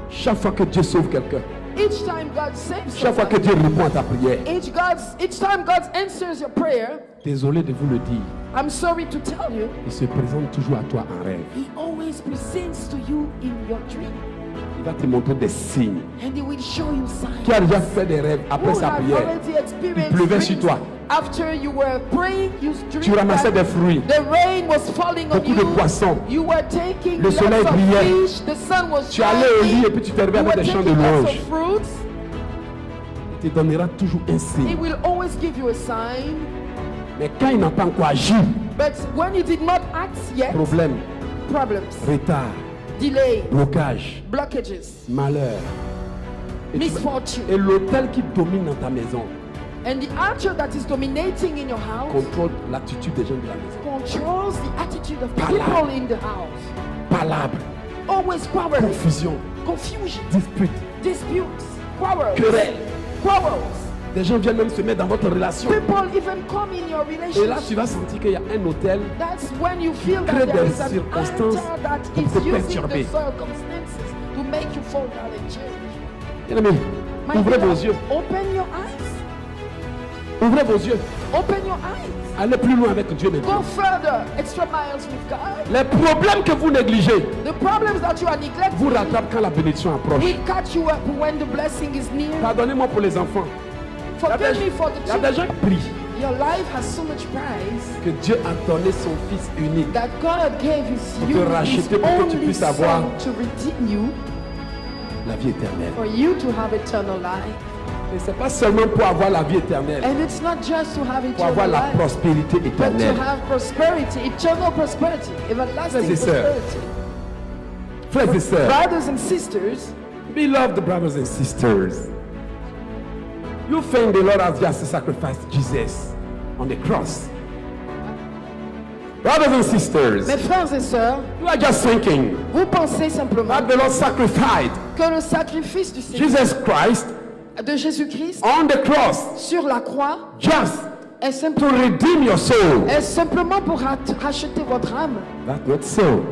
B: Chaque fois que Dieu sauve quelqu'un,
A: Each time God saves
B: chaque fois que
A: somebody,
B: Dieu répond à ta prière,
A: each time God answers your prayer,
B: désolé de vous le dire,
A: I'm sorry to tell you,
B: il se présente toujours à toi en rêve.
A: he always presents to you in your dream.
B: Il va te montrer des signes.
A: And he will show you signs.
B: Qui a déjà fait des rêves après
A: Who
B: sa
A: have
B: prière?
A: already experienced
B: Il pleuvait sur
A: dreams.
B: toi.
A: After you were praying, you
B: Tu
A: dreamed
B: ramassais
A: that
B: des fruits.
A: the rain was falling on
B: Beaucoup de
A: you.
B: poissons.
A: You were taking
B: Le
A: lots
B: soleil
A: of
B: brillait.
A: fish. The sun was
B: Tu allais au lit
A: shining.
B: et puis tu te réveillais
A: You
B: avec
A: were
B: des chants de
A: taking lots
B: louange.
A: of fruits.
B: Il te donnera toujours un
A: He
B: signe.
A: will always give you a sign.
B: Mais quand il n'a pas encore agi,
A: But when he did not act yet,
B: problème,
A: problems,
B: retard,
A: delay,
B: blocage,
A: blockages,
B: malheur. Et,
A: misfortune.
B: et l'autel qui domine dans ta maison
A: And the altar that is dominating in your house
B: contrôle l'attitude des gens de la maison.
A: controls the attitude of
B: Palabre.
A: people in the house.
B: Palabre,
A: Always quarreling,
B: confusion,
A: confusion,
B: dispute,
A: disputes, quarrels,
B: querelle.
A: quarrels.
B: Des gens viennent même se mettre dans votre relation.
A: People even come in your
B: Et là,
A: relationship.
B: tu vas sentir qu'il y a un autel.
A: That's when you feel
B: crée
A: that there
B: des
A: is an
B: circonstances
A: altar that
B: pour
A: is
B: te
A: using
B: perturber.
A: the circumstances to make you fall down and change.
B: Bien aimé,
A: My
B: ouvrez vos
A: beloved,
B: yeux.
A: open your eyes.
B: Ouvrez vos yeux.
A: Open your eyes.
B: Allez plus loin avec Dieu maintenant.
A: Go further, extra miles with God.
B: Les problèmes que vous négligez
A: The problems that you are neglecting
B: vous rattrapent quand la bénédiction approche.
A: will catch you up when the blessing is near.
B: Pardonnez-moi pour les enfants. Il y a
A: Forgive
B: des,
A: me for the
B: il y a des
A: children.
B: gens qui prient
A: Your life has so much price
B: que Dieu a donné son Fils unique.
A: that God gave
B: Pour
A: you
B: te
A: His
B: racheter, pour que tu
A: only
B: puisses avoir
A: Son to redeem you,
B: la vie éternelle.
A: for you to have eternal life.
B: Et c'est pas seulement pour avoir la vie éternelle,
A: And it's not just to have
B: pour avoir
A: eternal
B: la
A: life,
B: prospérité
A: but to
B: éternelle.
A: have prosperity, eternal prosperity, everlasting
B: Frères et sœurs.
A: prosperity.
B: Frères et sœurs,
A: Brothers and sisters,
B: beloved brothers and sisters, you think the Lord has just sacrificed Jesus on the cross. Brothers and sisters,
A: mes frères et sœurs,
B: you are just thinking
A: vous pensez simplement
B: that the Lord sacrificed
A: que le sacrifice du Seigneur
B: Jesus Christ
A: de Jésus-Christ
B: on the cross
A: sur la croix
B: just
A: est,
B: to redeem your soul.
A: est simplement pour racheter votre âme,
B: That's not so.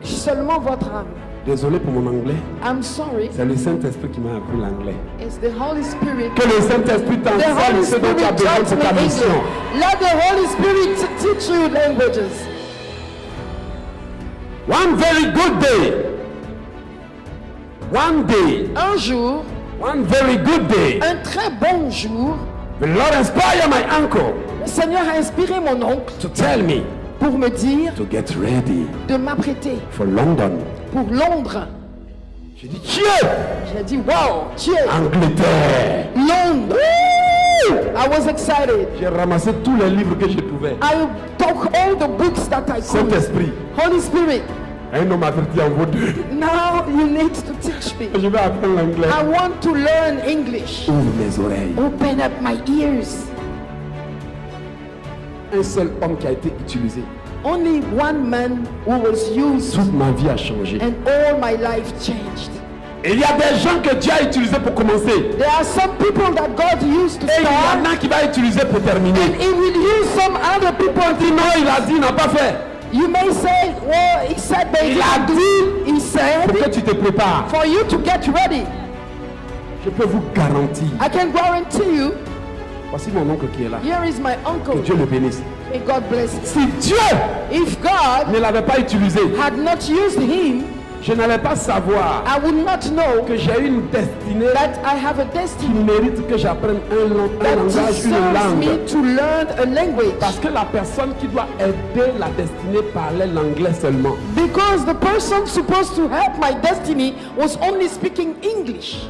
A: seulement votre âme.
B: Désolé pour mon anglais.
A: I'm sorry,
B: C'est le Saint-Esprit qui m'a appris l'anglais.
A: it's the Holy Spirit.
B: Que le Saint-Esprit
A: The
B: t'enseigne
A: Holy
B: ce dont
A: Spirit
B: tu as besoin
A: taught
B: pour
A: me
B: ta
A: English.
B: mission.
A: Let the Holy Spirit teach you languages.
B: One very good day. One day.
A: Un jour,
B: One very good day.
A: un très bon jour,
B: The Lord inspired my uncle
A: le Seigneur a inspiré mon oncle
B: to tell me
A: pour me dire
B: to get ready
A: de m'apprêter
B: for London.
A: pour Londres.
B: J'ai dit, Dieu,
A: J'ai dit, wow, Dieu,
B: Angleterre.
A: Londres. I was excited.
B: J'ai ramassé tous les livres que je pouvais.
A: I took all the books that I could.
B: Saint-Esprit,
A: Holy Spirit,
B: un homme averti en vaut deux.
A: now you need to teach me.
B: Je vais apprendre l'anglais.
A: I want to learn English.
B: Ouvre mes oreilles.
A: Open up my ears.
B: Un seul homme qui a été utilisé.
A: Only one man who was used
B: Toute ma vie a changé.
A: and all my life changed.
B: Et il y a des gens que Dieu a utilisés pour commencer.
A: There are some people that God used to
B: Et il y en
A: start,
B: a qui va utiliser pour terminer.
A: and He will use some other people.
B: Dis non, il a dit, il n'a pas fait.
A: You may say, well, He said, but He
B: Il a
A: didn't do. He
B: Pour
A: said,
B: que tu te prépares.
A: for you to get ready.
B: Je peux vous garantir.
A: I can guarantee you,
B: Voici mon oncle qui est là.
A: here is my
B: Que
A: uncle.
B: Dieu le bénisse.
A: May God bless him.
B: Si Dieu
A: If God
B: ne l'avait pas utilisé,
A: had not used him,
B: je n'allais pas savoir
A: I would not know
B: que j'ai une destinée
A: that I have a
B: qui
A: destiny
B: mérite que j'apprenne un
A: that
B: langage, une
A: deserves me
B: langue.
A: to learn a language.
B: Parce que la personne qui doit aider la destinée parlait l'anglais seulement.
A: Because the person supposed to help my destiny was only speaking English.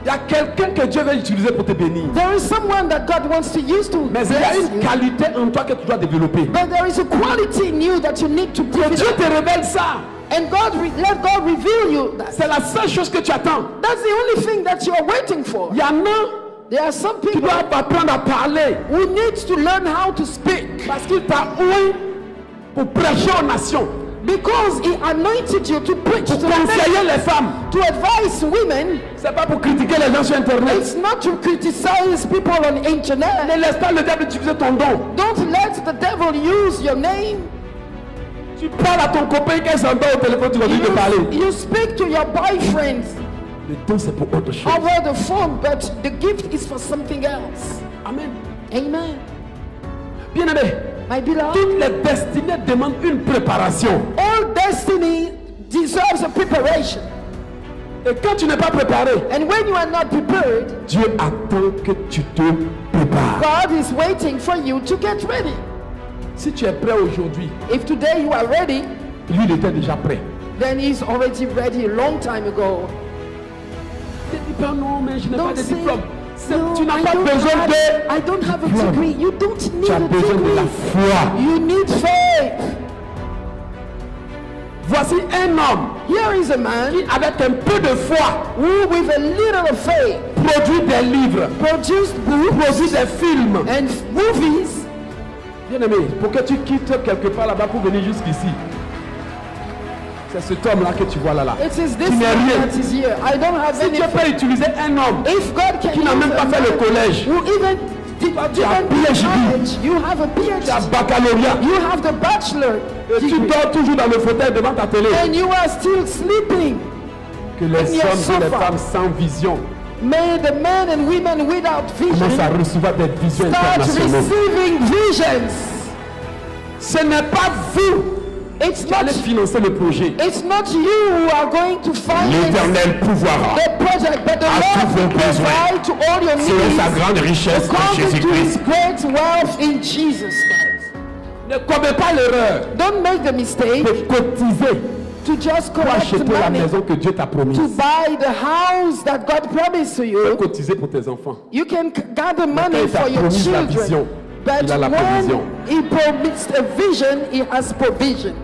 B: Il y a quelqu'un que Dieu veut utiliser pour te bénir.
A: There is someone that God wants to use to
B: Mais il y a
A: bless
B: une
A: you.
B: qualité en toi que tu dois développer.
A: But there is a quality in you that you need to
B: Que Dieu
A: develop.
B: te révèle ça.
A: And let God reveal you that.
B: C'est la seule chose que tu attends.
A: That's the only thing that you are waiting for.
B: Il y en a
A: There are some
B: qui
A: people
B: doivent apprendre à parler
A: who need to learn how to speak
B: parce qu'il t'a oué pour prêcher aux nations,
A: because He anointed you to preach,
B: pour
A: to
B: conseiller les femmes.
A: to advise women.
B: C'est pas pour critiquer les gens sur Internet.
A: It's not to criticize people on
B: Ne
A: internet.
B: laisse pas le diable utiliser ton don.
A: Don't let the devil use your name.
B: Tu parles à ton copain qui s'entend au téléphone, tu vas lui parler.
A: You speak to your boyfriend
B: Le don c'est pour autre chose.
A: over the phone, but the gift is for something else.
B: Amen.
A: Amen.
B: Bien-aimé,
A: My beloved,
B: toutes les destinées demandent une préparation.
A: all destiny deserves a preparation.
B: Et quand tu n'es pas préparé,
A: And when you are not prepared,
B: Dieu attend que tu te prépares.
A: God is waiting for you to get ready.
B: Si tu es prêt aujourd'hui,
A: If today you are ready,
B: lui il était déjà prêt.
A: then He's already ready a long time ago.
B: Ne dis pas non, mais je n'ai pas
A: Don't
B: de
A: say,
B: diplôme.
A: no,
B: Tu n'as
A: I
B: pas
A: don't
B: besoin
A: have-
B: de...
A: I don't have a
B: diplôme.
A: degree. You don't
B: Tu
A: need
B: as
A: a
B: besoin de la
A: degree.
B: foi.
A: You need faith.
B: Voici un homme
A: Here is a man
B: qui, avec un peu de foi,
A: who, with a little of faith,
B: produit des livres,
A: produced books
B: produit des films.
A: and movies.
B: Bien-aimé, pour que tu quittes quelque part là-bas pour venir jusqu'ici, c'est cet homme-là que tu vois là.
A: It is this
B: Tu n'es
A: man
B: rien.
A: that is here. I don't have
B: Si Dieu
A: anything.
B: peut utiliser un homme
A: If God can
B: qui n'a
A: use
B: même
A: a
B: pas fait le
A: man
B: collège,
A: who even did
B: tu as
A: even
B: PhD.
A: college, you have a
B: tu as
A: PhD,
B: baccalauréat,
A: you have the bachelor
B: et tu
A: degree,
B: dors toujours dans le fauteuil devant ta télé,
A: and you are still sleeping.
B: que les
A: and you are
B: hommes et les
A: suffer.
B: femmes sans vision
A: May the men and women without
B: commencent à
A: vision
B: recevoir des visions
A: start
B: internationales.
A: receiving visions.
B: Ce n'est pas vous
A: It's
B: qui allez
A: not,
B: financer le projet.
A: it's not you who are going to finance
B: L'Éternel pourvoira
A: the project, but the
B: à tous
A: Lord
B: vos
A: will
B: besoins
A: provide to all your
B: selon sa
A: needs
B: grande richesse en
A: according to His
B: Jésus-Christ.
A: great wealth in Jesus Christ.
B: Ne commets pas l'erreur
A: Don't make the mistake
B: de cotiser
A: to just
B: pour
A: collect
B: acheter la
A: money
B: maison que Dieu t'a promise.
A: to buy the house that God promised to
B: Tu peux
A: you.
B: cotiser pour tes enfants.
A: You can gather
B: quand
A: money
B: il t'a
A: for your
B: promis la vision,
A: children, but
B: il a la
A: when
B: provision.
A: He promised a vision, He has provision.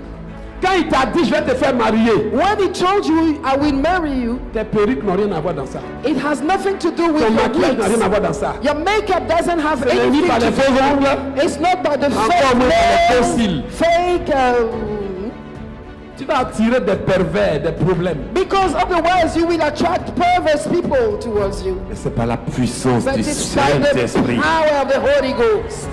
B: Quand il t'a dit je vais te faire marier,
A: When He told you, I will marry you,
B: tes perruques n'ont rien à voir dans ça.
A: it has nothing to do with
B: Ton
A: your
B: maquillage n'a rien à
A: wigs.
B: voir dans ça.
A: Your makeup doesn't have
B: Ce n'est ni
A: anything
B: par les
A: to
B: faux ongles,
A: do. It's not by the
B: encore
A: fake
B: moins par les faux
A: nails,
B: cils.
A: fake.
B: Tu vas attirer des pervers, des problèmes.
A: Because otherwise, you will attract perverse people towards you.
B: Mais c'est par la puissance
A: But
B: du
A: it's by the
B: Saint-Esprit.
A: power of the Holy Ghost.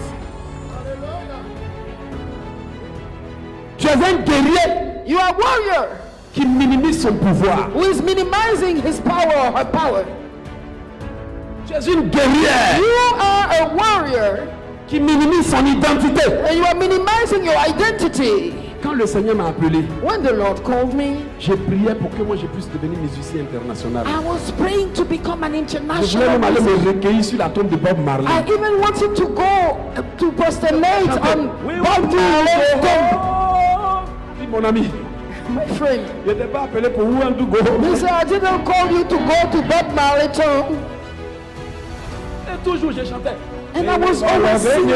B: Tu es un guerrier
A: You are a warrior
B: qui minimise son pouvoir.
A: who is minimizing his power or her power.
B: Tu es une guerrière
A: You are a warrior
B: qui minimise son identité.
A: and you are minimizing your identity.
B: Quand le Seigneur m'a appelé,
A: When the Lord called me,
B: j'ai prié pour que moi je puisse devenir musicien international.
A: I was praying to become an
B: Je voulais
A: international
B: même aller
A: musician.
B: me recueillir sur la tombe de Bob Marley.
A: I even wanted to go to postulate on
B: Oui,
A: Bob
B: oui,
A: Marley's tomb.
B: Dis, mon ami,
A: My friend,
B: je n'étais pas appelé pour Ouandou Go.
A: he said, I didn't call you to go to Bob Marley's tomb.
B: Et toujours je chantais.
A: And I was always singing.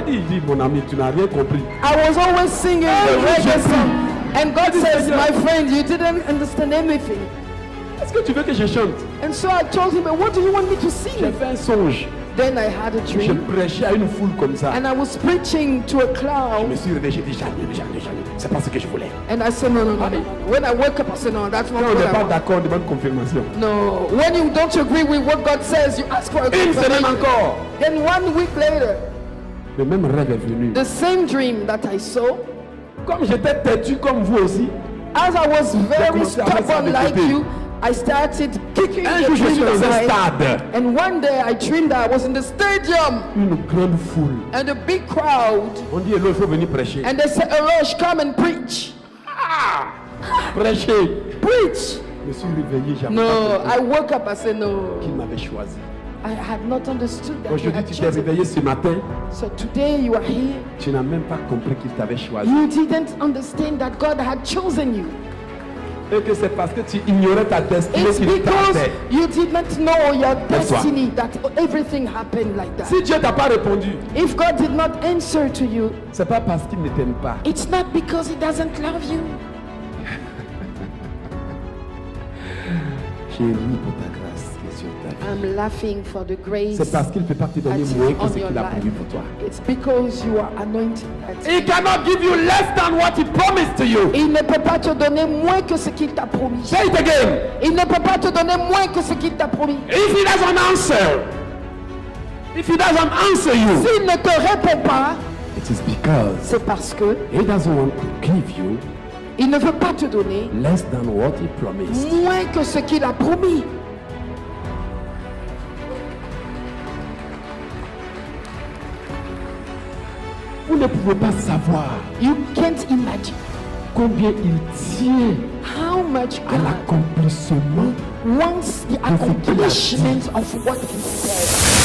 B: J'ai dit, mon ami, tu n'as rien compris.
A: I was always singing the
B: oui,
A: reggae
B: je
A: song. And God
B: Dis,
A: says,
B: Seigneur.
A: my friend, you didn't understand anything.
B: Est-ce que tu veux que je chante?
A: And so I told him, what do you want me to
B: J'ai
A: sing?
B: fait un songe.
A: Then I had a
B: Je
A: dream.
B: prêchais à une foule comme ça.
A: And I was preaching to a
B: Je
A: cloud.
B: me suis réveillé, j'ai dit, jamais. C'est pas ce que je voulais.
A: And I said, no. When I woke up, I said, no, that's not
B: Quand on
A: what
B: n'est
A: I
B: pas
A: want.
B: d'accord, on demande confirmation.
A: No. When you don't agree with what God says, you ask for a
B: Une semaine
A: confirmation.
B: encore.
A: Then 1 week later,
B: Le même rêve est venu.
A: the same dream that I saw,
B: Comme j'étais têtu comme vous aussi,
A: as I was very
B: commencé à faire ça
A: stubborn
B: de
A: like
B: côté.
A: you, I started kicking
B: un
A: the
B: jour je suis
A: dream
B: dans un
A: aside.
B: stade.
A: And one day I dreamed that I was in the stadium
B: Une grande foule.
A: and a big crowd.
B: On dit, Hello, il faut venir prêcher.
A: And they said, Elosh, come and preach.
B: Prêcher.
A: Preach.
B: Je me suis réveillé, j'ai
A: No,
B: pas
A: I woke up, I said, no.
B: qu'il m'avait choisi.
A: I had not understood that he
B: Aujourd'hui,
A: had
B: tu t'es
A: chosen.
B: réveillé ce matin,
A: So today you are here.
B: tu n'as même pas compris qu'il t'avait choisi.
A: You didn't understand that God had chosen you.
B: et que c'est parce que tu ignorais ta destinée
A: It's
B: qu'il
A: because
B: t'attendait.
A: you did not know your
B: Laisse-toi.
A: destiny that everything happened like that.
B: Si Dieu t'a pas répondu,
A: If God did not answer to you,
B: c'est pas parce qu'il ne t'aime pas.
A: it's not because He doesn't love you.
B: J'ai ri pour ta grâce qui est sur ta vie.
A: I'm laughing for the grace
B: C'est parce qu'il ne peut pas te donner
A: that's
B: moins que
A: on
B: ce
A: your
B: qu'il a
A: life.
B: prévu pour toi.
A: It's because you are anointed.
B: He cannot give you less than what he promised to you.
A: Il ne peut pas te donner moins que ce qu'il t'a promis.
B: Say it again.
A: Il ne peut pas te donner moins que ce qu'il t'a promis.
B: If he doesn't answer you,
A: S'il ne te répond pas,
B: it is because
A: c'est parce que
B: he doesn't want to give you
A: il ne veut pas te donner
B: less than what he promised.
A: moins que ce qu'il a promis.
B: Vous ne pouvez pas savoir
A: You can't imagine
B: combien il tient
A: how much
B: à
A: God
B: l'accomplissement.
A: wants the accomplishment of what He said.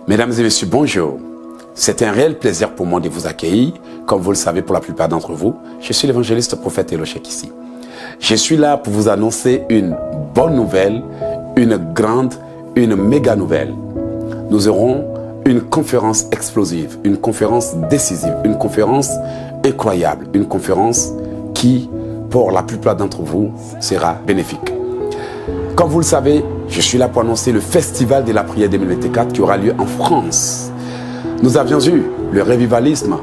G: Mesdames et messieurs, bonjour. C'est un réel plaisir pour moi de vous accueillir. Comme vous le savez pour la plupart d'entre vous, je suis l'évangéliste prophète Elochek ici. Je suis là pour vous annoncer une bonne nouvelle, une grande, une méga nouvelle. Nous aurons une conférence explosive, une conférence décisive, une conférence incroyable, une conférence qui, pour la plupart d'entre vous, sera bénéfique. Comme vous le savez, je suis là pour annoncer le Festival de la prière 2024 qui aura lieu en France. Nous avions eu le Revivalisme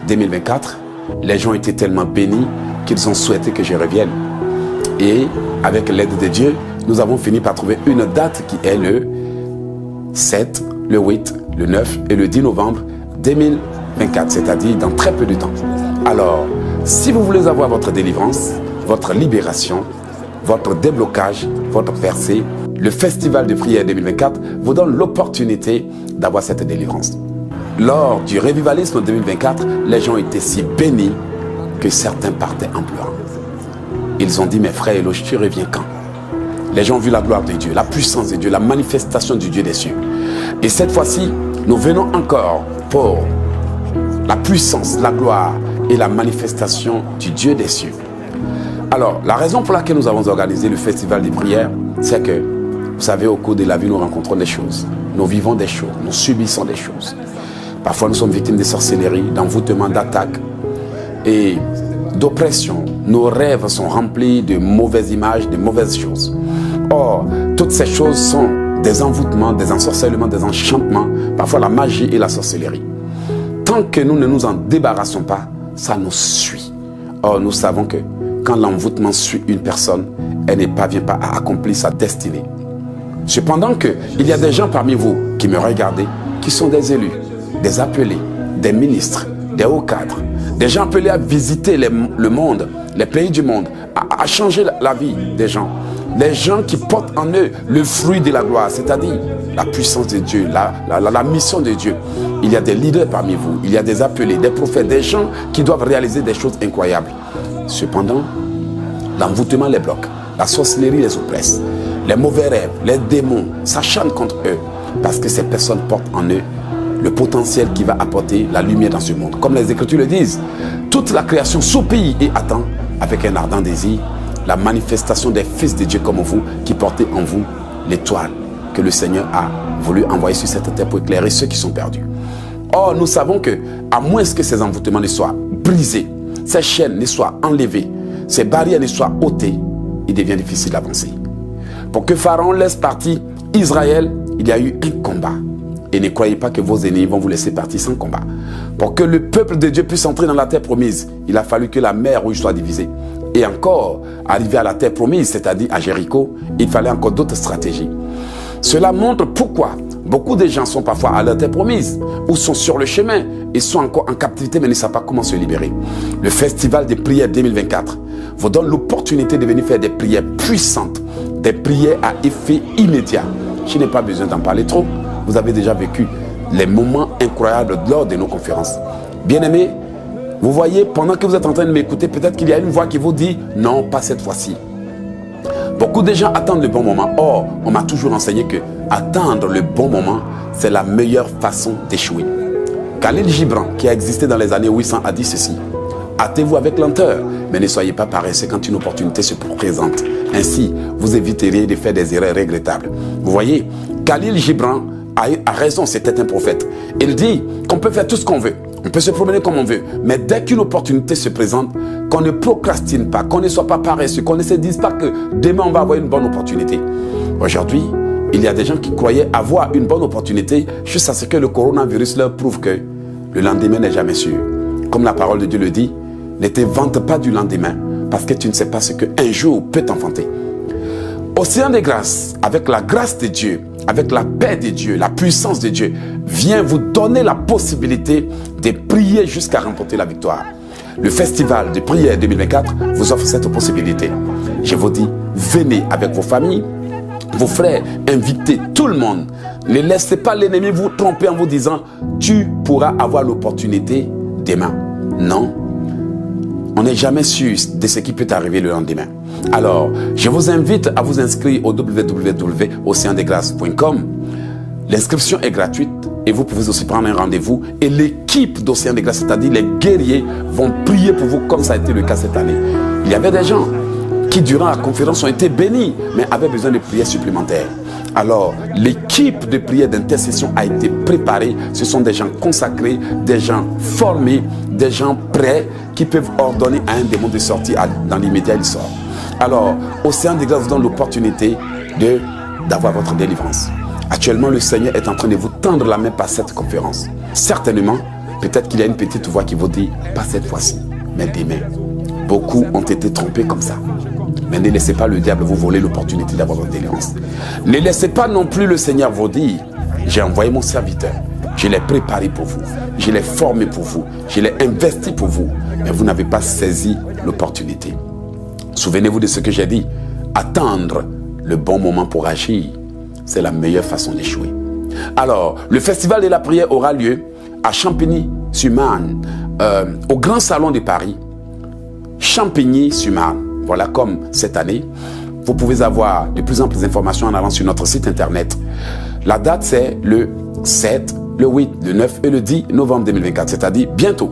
G: 2024. Les gens étaient tellement bénis qu'ils ont souhaité que je revienne. Et avec l'aide de Dieu, nous avons fini par trouver une date qui est le 7, le 8, le 9 et le 10 novembre 2024, c'est-à-dire dans très peu de temps. Alors, si vous voulez avoir votre délivrance, votre libération, votre déblocage, votre percée, le Festival de prière 2024 vous donne l'opportunité d'avoir cette délivrance. Lors du Revivalisme 2024, les gens étaient si bénis que certains partaient en pleurant. Ils ont dit, mes frères Eloche, tu reviens quand? Les gens ont vu la gloire de Dieu, la puissance de Dieu, la manifestation du Dieu des cieux. Et cette fois-ci, nous venons encore pour la puissance, la gloire et la manifestation du Dieu des cieux. Alors, la raison pour laquelle nous avons organisé le Festival des prières, c'est que, vous savez, au cours de la vie, nous rencontrons des choses. Nous vivons des choses, nous subissons des choses. Parfois, nous sommes victimes de sorcellerie, d'envoûtement, d'attaques et d'oppression. Nos rêves sont remplis de mauvaises images, de mauvaises choses. Or, toutes ces choses sont des envoûtements, des ensorcellements, des enchantements, parfois la magie et la sorcellerie. Tant que nous ne nous en débarrassons pas, ça nous suit. Or, nous savons que quand l'envoûtement suit une personne, elle ne parvient pas à accomplir sa destinée. Cependant il y a des gens parmi vous qui me regardent, qui sont des élus, des appelés, des ministres, des hauts cadres, des gens appelés à visiter le monde, les pays du monde, à changer la vie des gens. Des gens qui portent en eux le fruit de la gloire, c'est-à-dire la puissance de Dieu, la mission de Dieu. Il y a des leaders parmi vous, il y a des appelés, des prophètes, des gens qui doivent réaliser des choses incroyables. Cependant, l'envoûtement les bloque, la sorcellerie les oppresse, les mauvais rêves, les démons s'acharnent contre eux parce que ces personnes portent en eux le potentiel qui va apporter la lumière dans ce monde. Comme les Écritures le disent, toute la création soupire et attend avec un ardent désir la manifestation des fils de Dieu comme vous qui portez en vous l'étoile que le Seigneur a voulu envoyer sur cette terre pour éclairer ceux qui sont perdus. Or, nous savons que, à moins que ces envoûtements ne soient brisés, ces chaînes ne soient enlevées, ces barrières ne soient ôtées, il devient difficile d'avancer. Pour que Pharaon laisse partir Israël, il y a eu un combat. Et ne croyez pas que vos ennemis vont vous laisser partir sans combat. Pour que le peuple de Dieu puisse entrer dans la terre promise, il a fallu que la mer Rouge soit divisée. Et encore, arriver à la terre promise, c'est-à-dire à Jéricho, il fallait encore d'autres stratégies. Cela montre pourquoi Beaucoup de gens sont parfois à leur terre promise ou sont sur le chemin et sont encore en captivité mais ne savent pas comment se libérer. Le Festival des prières 2024 vous donne l'opportunité de venir faire des prières puissantes, des prières à effet immédiat. Je n'ai pas besoin d'en parler trop. Vous avez déjà vécu les moments incroyables lors de nos conférences. Bien-aimés, vous voyez, pendant que vous êtes en train de m'écouter, peut-être qu'il y a une voix qui vous dit « Non, pas cette fois-ci ». Beaucoup de gens attendent le bon moment. Or, on m'a toujours enseigné que attendre le bon moment, c'est la meilleure façon d'échouer. Khalil Gibran, qui a existé dans les années 800, a dit ceci. Hâtez-vous avec lenteur, mais ne soyez pas paresseux quand une opportunité se présente. Ainsi, vous éviteriez de faire des erreurs regrettables. Vous voyez, Khalil Gibran a raison, c'était un prophète. Il dit qu'on peut faire tout ce qu'on veut. On peut se promener comme on veut. Mais dès qu'une opportunité se présente, qu'on ne procrastine pas, qu'on ne soit pas paresseux, qu'on ne se dise pas que demain on va avoir une bonne opportunité. Aujourd'hui, il y a des gens qui croyaient avoir une bonne opportunité juste à ce que le coronavirus leur prouve que le lendemain n'est jamais sûr. Comme la parole de Dieu le dit, ne te vante pas du lendemain parce que tu ne sais pas ce qu'un jour peut t'enfanter. Océan de grâce, avec la grâce de Dieu, avec la paix de Dieu, la puissance de Dieu, vient vous donner la possibilité de prier jusqu'à remporter la victoire. Le Festival de prière 2024 vous offre cette possibilité. Je vous dis, venez avec vos familles, vos frères, invitez tout le monde. Ne laissez pas l'ennemi vous tromper en vous disant « Tu pourras avoir l'opportunité demain ». Non. On n'est jamais sûr de ce qui peut arriver le lendemain. Alors, je vous invite à vous inscrire au www.oceandegrâce.com. L'inscription est gratuite et vous pouvez aussi prendre un rendez-vous. Et l'équipe d'Océan de Grâce, c'est-à-dire les guerriers, vont prier pour vous comme ça a été le cas cette année. Il y avait des gens qui, durant la conférence, ont été bénis, mais avaient besoin de prières supplémentaires. Alors, l'équipe de prière d'intercession a été préparée. Ce sont des gens consacrés, des gens formés, des gens prêts qui peuvent ordonner à un démon de sortir dans l'immédiat, il sort. Alors, Océan de Grâce vous donne l'opportunité d'avoir votre délivrance. Actuellement, le Seigneur est en train de vous tendre la main par cette conférence. Certainement, peut-être qu'il y a une petite voix qui vous dit, pas cette fois-ci, mais demain. Beaucoup ont été trompés comme ça. Mais ne laissez pas le diable vous voler l'opportunité d'avoir votre délivrance. Ne laissez pas non plus le Seigneur vous dire, j'ai envoyé mon serviteur, je l'ai préparé pour vous, je l'ai formé pour vous, je l'ai investi pour vous, mais vous n'avez pas saisi l'opportunité. Souvenez-vous de ce que j'ai dit, attendre le bon moment pour agir, c'est la meilleure façon d'échouer. Alors, le festival de la prière aura lieu à Champigny-sur-Marne, au Grand Salon de Paris. Champigny-sur-Marne. Voilà, comme cette année, vous pouvez avoir de plus en plus d'informations en allant sur notre site internet. La date, c'est le 7, le 8, le 9 et le 10 novembre 2024, c'est-à-dire bientôt.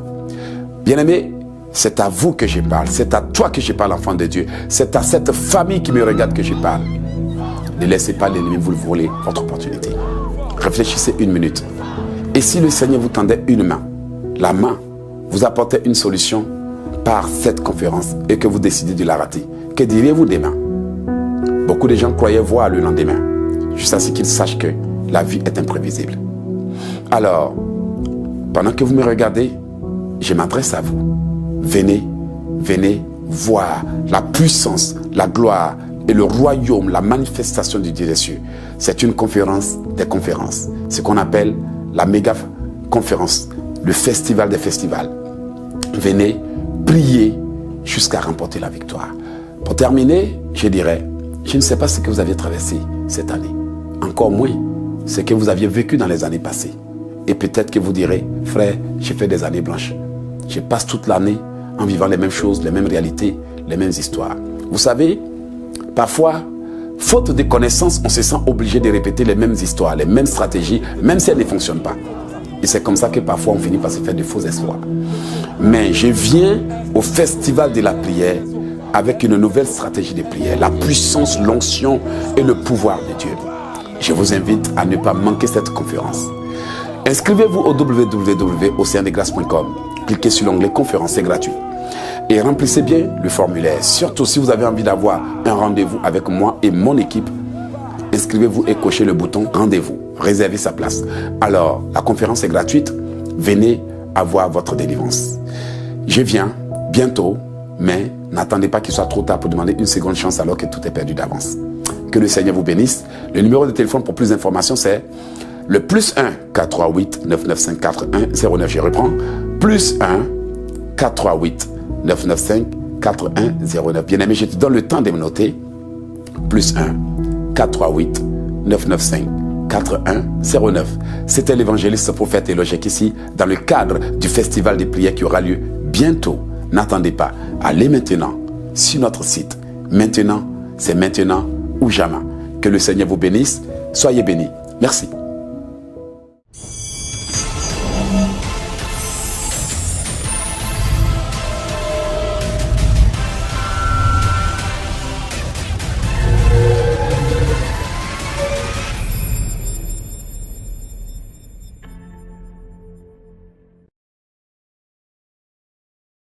G: Bien-aimés, c'est à vous que je parle, c'est à toi que je parle, enfant de Dieu. C'est à cette famille qui me regarde que je parle. Ne laissez pas l'ennemi vous voler votre opportunité. Réfléchissez une minute. Et si le Seigneur vous tendait une main, la main vous apportait une solution par cette conférence et que vous décidez de la rater, que diriez-vous demain? Beaucoup de gens croyaient voir le lendemain, juste à ce qu'ils sachent que la vie est imprévisible. Alors, pendant que vous me regardez, je m'adresse à vous. Venez voir la puissance, la gloire et le royaume, la manifestation du Dieu des cieux. C'est une conférence des conférences. Ce qu'on appelle la méga conférence, le festival des festivals. Venez prier jusqu'à remporter la victoire. Pour terminer, je dirais, je ne sais pas ce que vous aviez traversé cette année. Encore moins ce que vous aviez vécu dans les années passées. Et peut-être que vous direz, frère, j'ai fait des années blanches. Je passe toute l'année en vivant les mêmes choses, les mêmes réalités, les mêmes histoires. Vous savez, parfois, faute de connaissances, on se sent obligé de répéter les mêmes histoires, les mêmes stratégies, même si elles ne fonctionnent pas. Et c'est comme ça que parfois on finit par se faire de faux espoirs. Mais je viens au festival de la prière avec une nouvelle stratégie de prière, la puissance, l'onction et le pouvoir de Dieu. Je vous invite à ne pas manquer cette conférence. Inscrivez-vous au www.oceandegrâce.com. Cliquez sur l'onglet conférence, c'est gratuit. Et remplissez bien le formulaire. Surtout si vous avez envie d'avoir un rendez-vous avec moi et mon équipe, inscrivez-vous et cochez le bouton rendez-vous. Réservez sa place. Alors, la conférence est gratuite. Venez avoir votre délivrance. Je viens bientôt, mais n'attendez pas qu'il soit trop tard pour demander une seconde chance alors que tout est perdu d'avance. Que le Seigneur vous bénisse. Le numéro de téléphone pour plus d'informations, c'est Le +1 438 995 4109. Je reprends. +1 438 995 4109. Bien aimé, je te donne le temps de me noter. +1 438 995 4109. C'était l'évangéliste prophète Elohek ici dans le cadre du festival des prières qui aura lieu bientôt. N'attendez pas. Allez maintenant sur notre site. Maintenant, c'est maintenant ou jamais. Que le Seigneur vous bénisse. Soyez bénis. Merci.